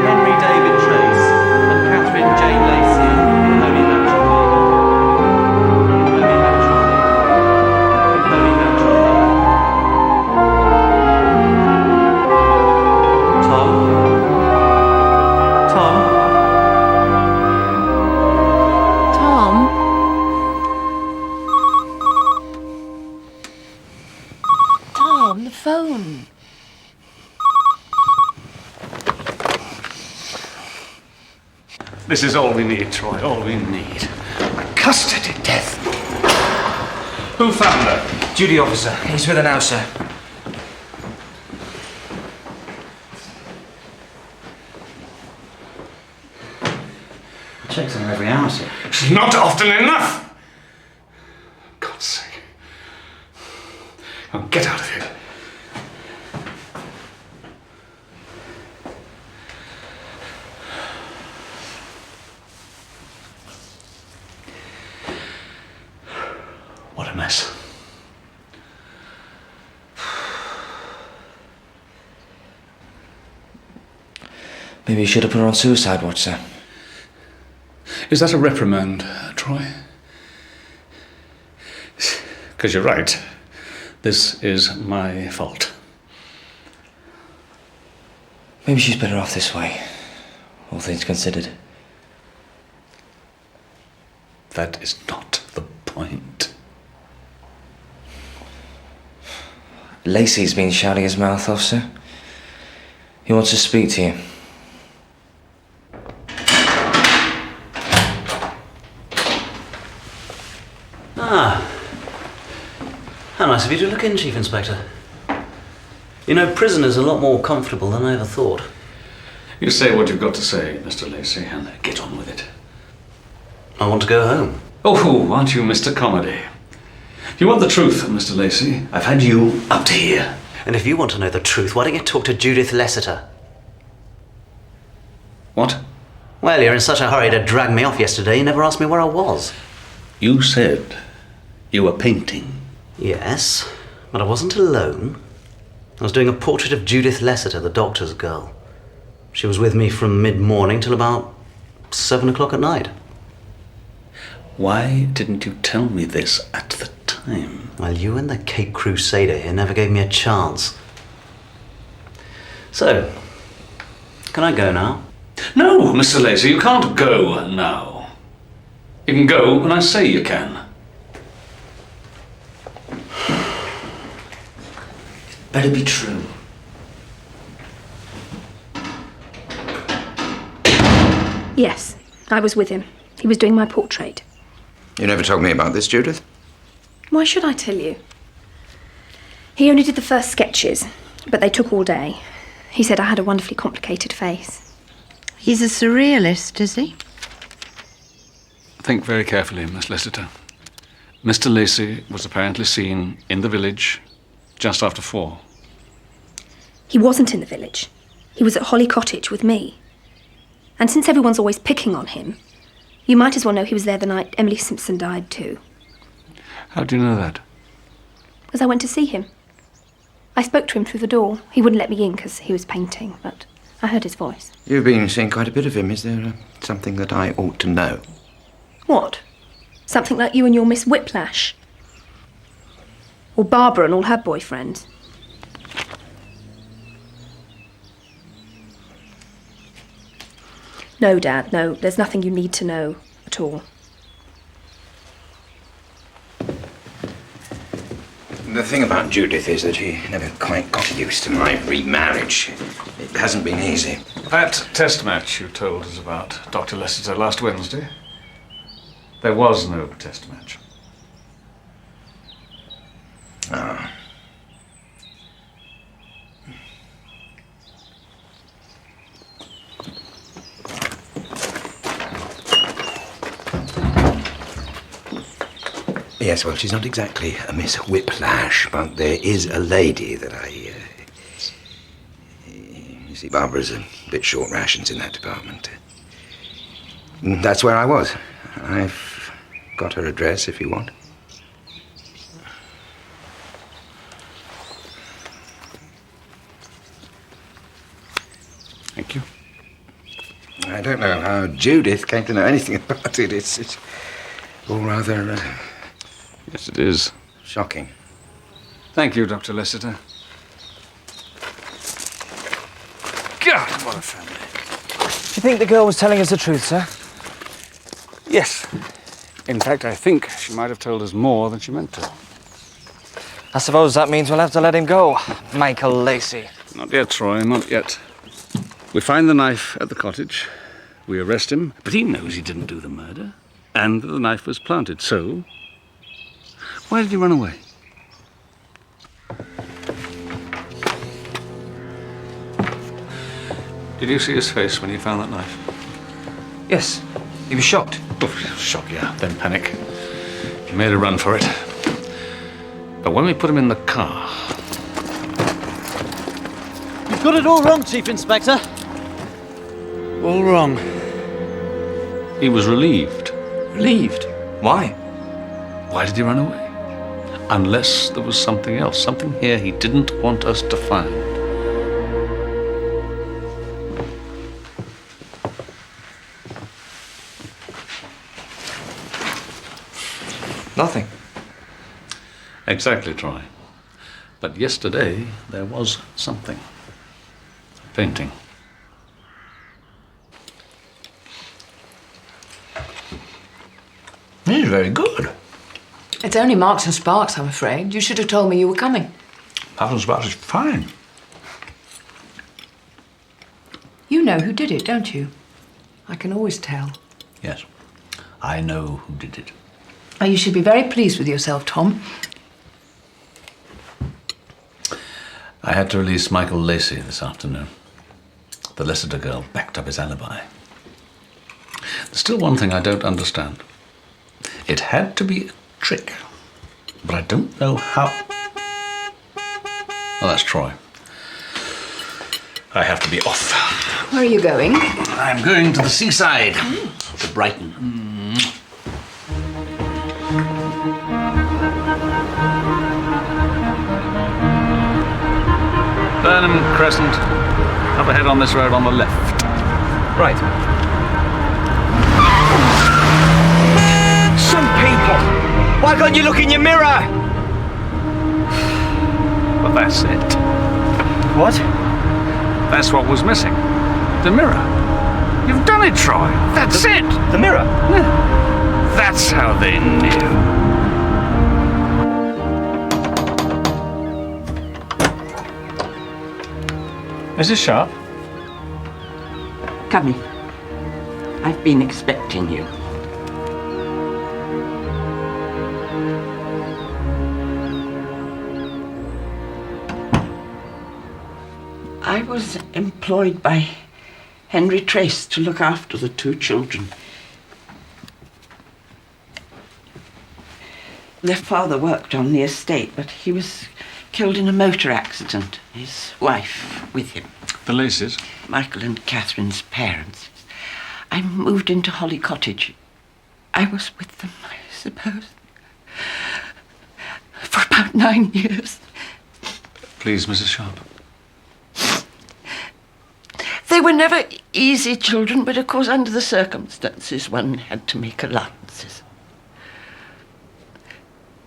Henry David Trace and Catherine Jane Lacey in holy matrimony. In holy matrimony. In holy matrimony. Tom? Tom? Tom? Tom, the phone. This is all we need, Troy, all we need. Custody death. Who found her? Duty officer. He's with her now, sir. Checks on her every hour, sir. It's not often enough! God's sake. Now get out of here. What a mess. Maybe you should have put her on suicide watch, sir. Is that a reprimand, Troy? Because you're right. This is my fault. Maybe she's better off this way, all things considered. That is not the point. Lacey's been shouting his mouth off, sir. He wants to speak to you. Ah. How nice of you to look in, Chief Inspector. You know, prison is a lot more comfortable than I ever thought. You say what you've got to say, Mr. Lacey, and get on with it. I want to go home. Oh, aren't you Mr. Comedy? If you want the truth, Mr. Lacey, I've had you up to here. And if you want to know the truth, why don't you talk to Judith Lessiter? What? Well, you're in such a hurry to drag me off yesterday, you never asked me where I was. You said you were painting. Yes, but I wasn't alone. I was doing a portrait of Judith Lessiter, the doctor's girl. She was with me from mid-morning till about 7 o'clock at night. Why didn't you tell me this at the time? Well, you and the Cape Crusader here never gave me a chance. So, can I go now? No, Mr. Lacey, you can't go now. You can go when I say you can. It better be true. Yes, I was with him. He was doing my portrait. You never told me about this, Judith? Why should I tell you? He only did the first sketches, but they took all day. He said I had a wonderfully complicated face. He's a surrealist, is he? Think very carefully, Miss Lissiter. Mr. Lacey was apparently seen in the village just after 4. He wasn't in the village. He was at Holly Cottage with me. And since everyone's always picking on him, you might as well know he was there the night Emily Simpson died too. How do you know that? Because I went to see him. I spoke to him through the door. He wouldn't let me in because he was painting, but I heard his voice. You've been seeing quite a bit of him. Is there something that I ought to know? What? Something like you and your Miss Whiplash? Or Barbara and all her boyfriends? No, Dad, no. There's nothing you need to know at all. The thing about Judith is that he never quite got used to my remarriage. It hasn't been easy. That test match you told us about, Dr. Lessiter, last Wednesday, there was no test match. Ah. Yes, well, she's not exactly a Miss Whiplash, but there is a lady that you see, Barbara's a bit short rations in that department. That's where I was. I've got her address if you want. Thank you. I don't know how Judith came to know anything about it. It's all rather... Yes, it is. Shocking. Thank you, Dr. Lessiter. God, what a family. Do you think the girl was telling us the truth, sir? Yes. In fact, I think she might have told us more than she meant to. I suppose that means we'll have to let him go, Michael Lacey. Not yet, Troy, not yet. We find the knife at the cottage. We arrest him, but he knows he didn't do the murder, and that the knife was planted, so... Why did he run away? Did you see his face when he found that knife? Yes. He was shocked. Oh, shock, yeah. Then panic. He made a run for it. But when we put him in the car... You've got it all wrong, Chief Inspector. All wrong. He was relieved. Relieved? Why? Why did he run away? Unless there was something else, something here he didn't want us to find. Nothing. Exactly, Troy. But yesterday there was something. A painting. This is very good. It's only Marks and Sparks, I'm afraid. You should have told me you were coming. Marks and Sparks is fine. You know who did it, don't you? I can always tell. Yes, I know who did it. Oh, you should be very pleased with yourself, Tom. I had to release Michael Lacey this afternoon. The Lessiter girl backed up his alibi. There's still one thing I don't understand. It had to be a trick, but I don't know how... Oh, that's Troy. I have to be off. Where are you going? I'm going to the seaside, to Brighton. Burnham Crescent. Up ahead on this road on the left. Right. Some people! Why can't you look in your mirror? But that's it. What? That's what was missing. The mirror. You've done it, Troy. That's it. The mirror? That's how they knew. Mrs. Sharp? Come in. I've been expecting you. I was employed by Henry Trace to look after the two children. Their father worked on the estate, but he was killed in a motor accident. His wife with him. The Lacys? Michael and Catherine's parents. I moved into Holly Cottage. I was with them, I suppose, for about 9 years. Please, Mrs. Sharp. They were never easy children, but of course under the circumstances one had to make allowances.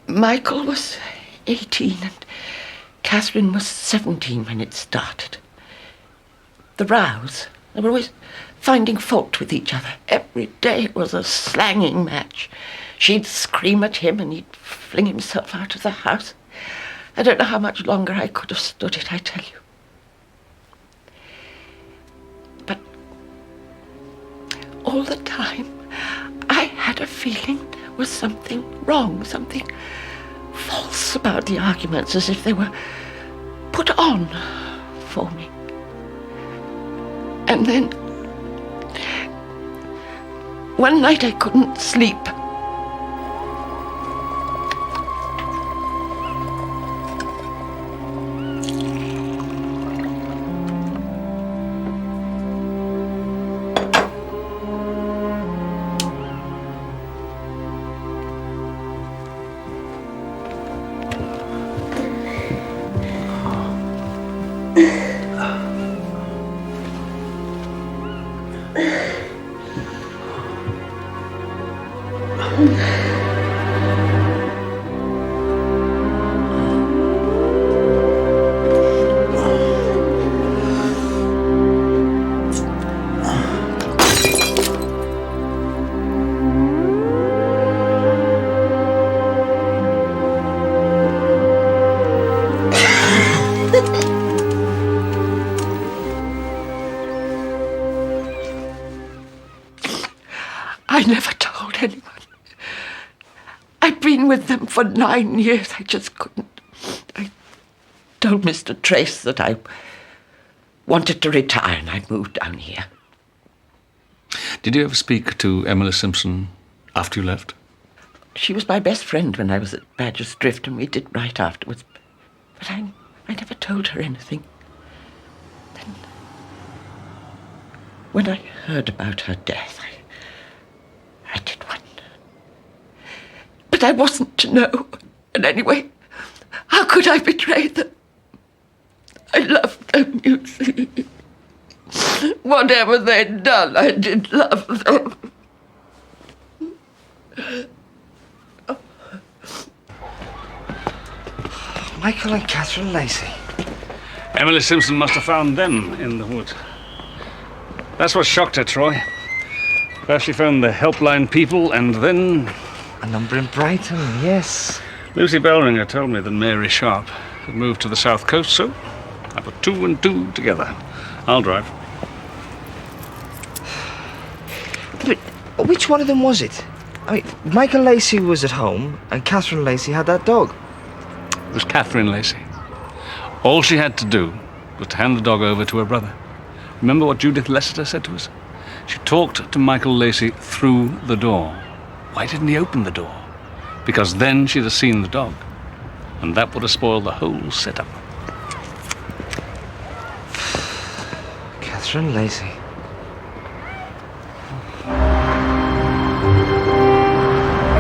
Michael was 18 and Catherine was 17 when it started. The rows, they were always finding fault with each other. Every day it was a slanging match. She'd scream at him and he'd fling himself out of the house. I don't know how much longer I could have stood it, I tell you. But all the time, I had a feeling there was something wrong, something false about the arguments, as if they were put on for me. And then, one night I couldn't sleep. I never told anyone. I'd been with them for 9 years. I just couldn't. I told Mr. Trace that I wanted to retire and I moved down here. Did you ever speak to Emily Simpson after you left? She was my best friend when I was at Badger's Drift, and we did write afterwards. But I never told her anything. Then, when I heard about her death, I did wonder. But I wasn't to know. And anyway, how could I betray them? I loved them, you see. Whatever they'd done, I did love them. Michael and Catherine Lacey. Emily Simpson must have found them in the woods. That's what shocked her, Troy. First she found the helpline people, and then... A number in Brighton, yes. Lucy Bellringer told me that Mary Sharp had moved to the south coast, so I put 2 and 2 together. I'll drive. But which one of them was it? I mean, Michael Lacey was at home, and Catherine Lacey had that dog. It was Catherine Lacey. All she had to do was to hand the dog over to her brother. Remember what Judith Lessiter said to us? She talked to Michael Lacey through the door. Why didn't he open the door? Because then she'd have seen the dog. And that would have spoiled the whole setup. Catherine Lacey.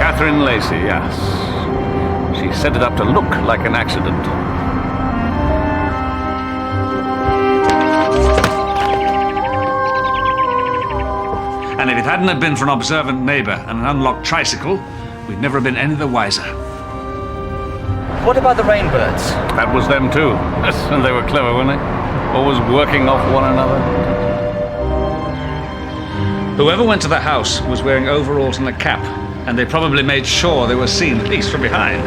Catherine Lacey, yes. She set it up to look like an accident. And if it hadn't have been for an observant neighbour and an unlocked tricycle, we'd never have been any the wiser. What about the Rainbirds? That was them too. And they were clever, weren't they? Always working off one another. Whoever went to the house was wearing overalls and a cap, and they probably made sure they were seen, at least from behind.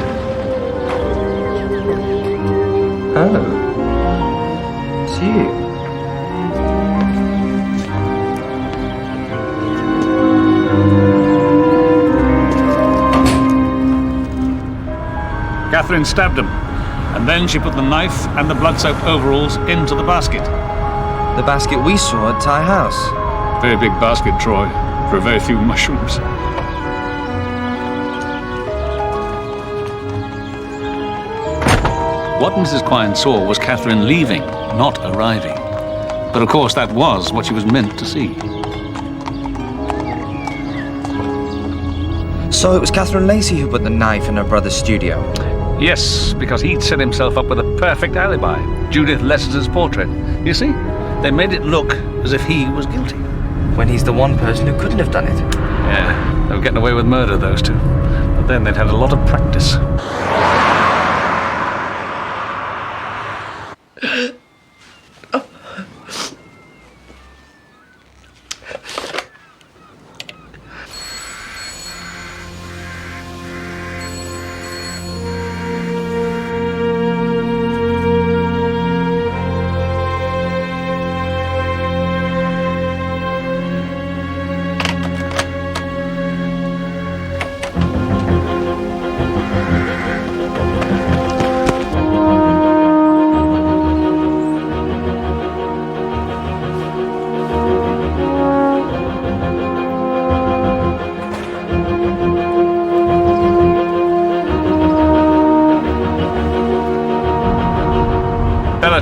Oh. It's you. Catherine stabbed him, and then she put the knife and the blood-soaked overalls into the basket. The basket we saw at Ty House. Very big basket, Troy, for a very few mushrooms. What Mrs. Quine saw was Catherine leaving, not arriving. But of course that was what she was meant to see. So it was Catherine Lacey who put the knife in her brother's studio? Yes, because he'd set himself up with a perfect alibi. Judith Lester's portrait. You see? They made it look as if he was guilty. When he's the one person who couldn't have done it. Yeah, they were getting away with murder, those two. But then they'd had a lot of practice.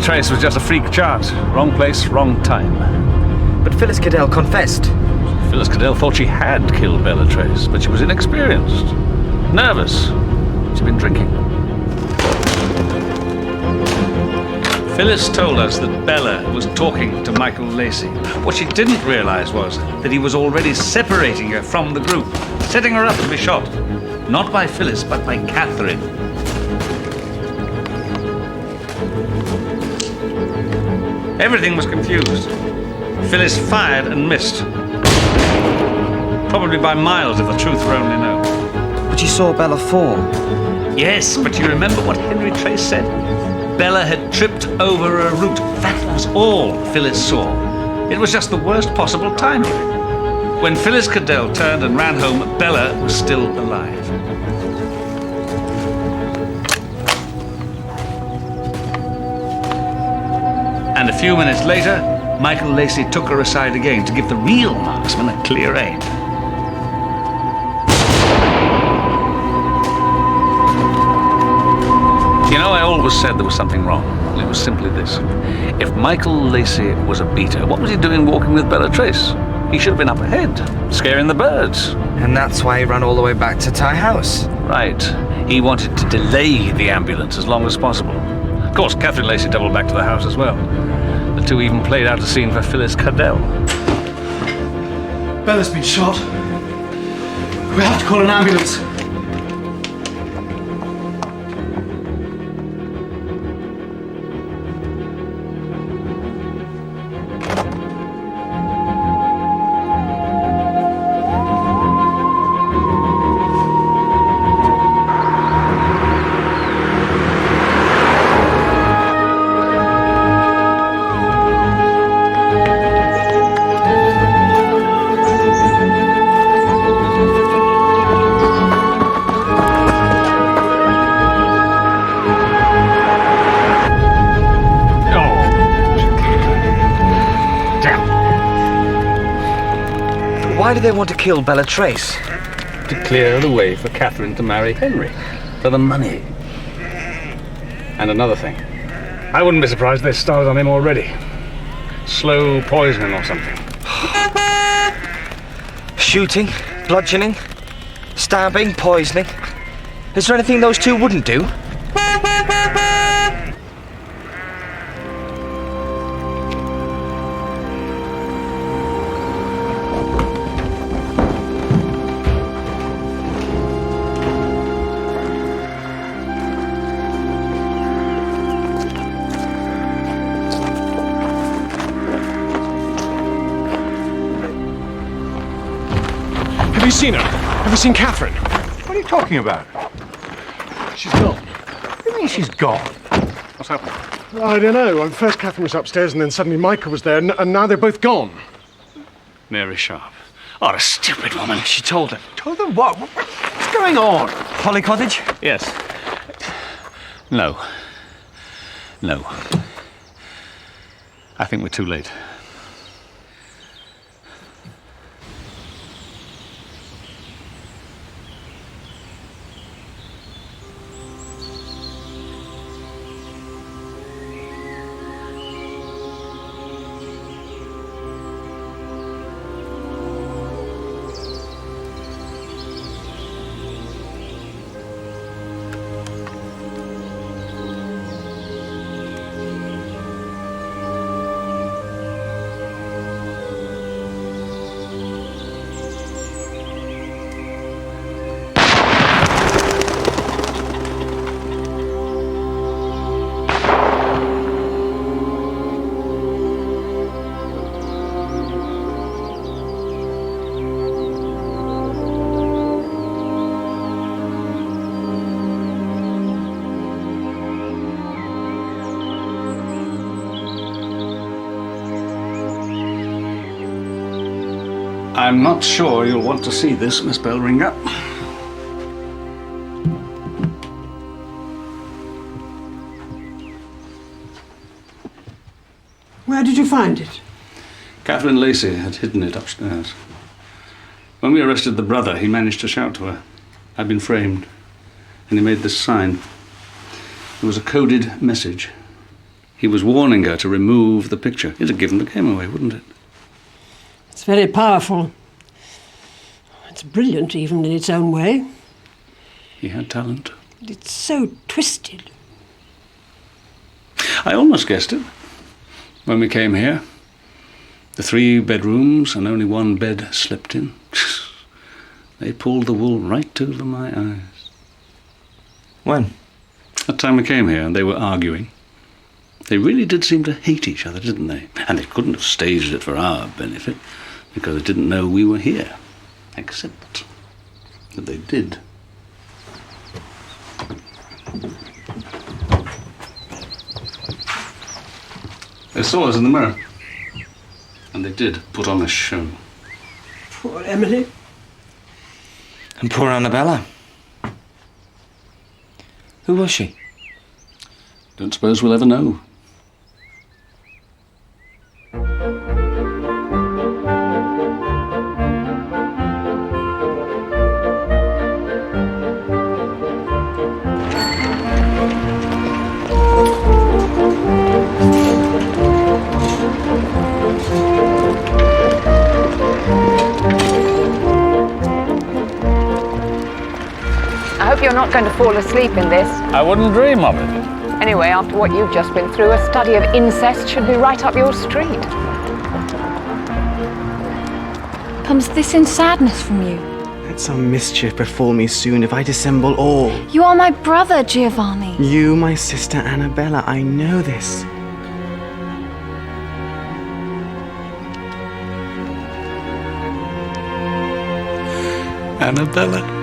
Trace was just a freak chance. Wrong place, wrong time. But Phyllis Cadell confessed. Phyllis Cadell thought she had killed Bella Trace, but she was inexperienced. Nervous. She'd been drinking. Phyllis told us that Bella was talking to Michael Lacey. What she didn't realise was that he was already separating her from the group, setting her up to be shot. Not by Phyllis, but by Catherine. Everything was confused. Phyllis fired and missed. Probably by miles if the truth were only known. But you saw Bella fall. Yes, but you remember what Henry Trace said? Bella had tripped over a root. That was all Phyllis saw. It was just the worst possible timing. When Phyllis Cadell turned and ran home, Bella was still alive. And a few minutes later, Michael Lacey took her aside again to give the real marksman a clear aim. You know, I always said there was something wrong. It was simply this. If Michael Lacey was a beater, what was he doing walking with Bella Trace? He should have been up ahead, scaring the birds. And that's why he ran all the way back to Ty House. Right. He wanted to delay the ambulance as long as possible. Of course, Catherine Lacey doubled back to the house as well. The two even played out a scene for Phyllis Cadell. Bella's been shot. We have to call an ambulance. Why do they want to kill Bella Trace? To clear the way for Catherine to marry Henry. For the money. And another thing. I wouldn't be surprised if they started on him already. Slow poisoning or something. Shooting, bludgeoning, stabbing, poisoning. Is there anything those two wouldn't do? seen her? Have you seen Catherine? What are you talking about? She's gone. What do you mean she's gone? What's happened? I don't know. First Catherine was upstairs and then suddenly Michael was there and now they're both gone. Mary Sharp. Oh, a stupid woman. She told him. Told them what? What's going on? Holly Cottage? Yes. No. No. I think we're too late. I'm not sure you'll want to see this, Miss Bellringer. Where did you find it? Catherine Lacey had hidden it upstairs. When we arrested the brother, he managed to shout to her, "I've been framed." And he made this sign. It was a coded message. He was warning her to remove the picture. It'd have given the game away, wouldn't it? It's very powerful. It's brilliant, even in its own way. He had talent. But it's so twisted. I almost guessed it when we came here. The 3 bedrooms and only 1 bed slept in. They pulled the wool right over my eyes. When? That time we came here and they were arguing. They really did seem to hate each other, didn't they? And they couldn't have staged it for our benefit because they didn't know we were here. Except that they did. They saw us in the mirror. And they did put on a show. Poor Emily. And poor Annabella. Who was she? Don't suppose we'll ever know. I hope you're not going to fall asleep in this. I wouldn't dream of it. Anyway, after what you've just been through, a study of incest should be right up your street. Comes this in sadness from you? Let some mischief befall me soon if I dissemble all. You are my brother, Giovanni. You, my sister Annabella, I know this. Annabella.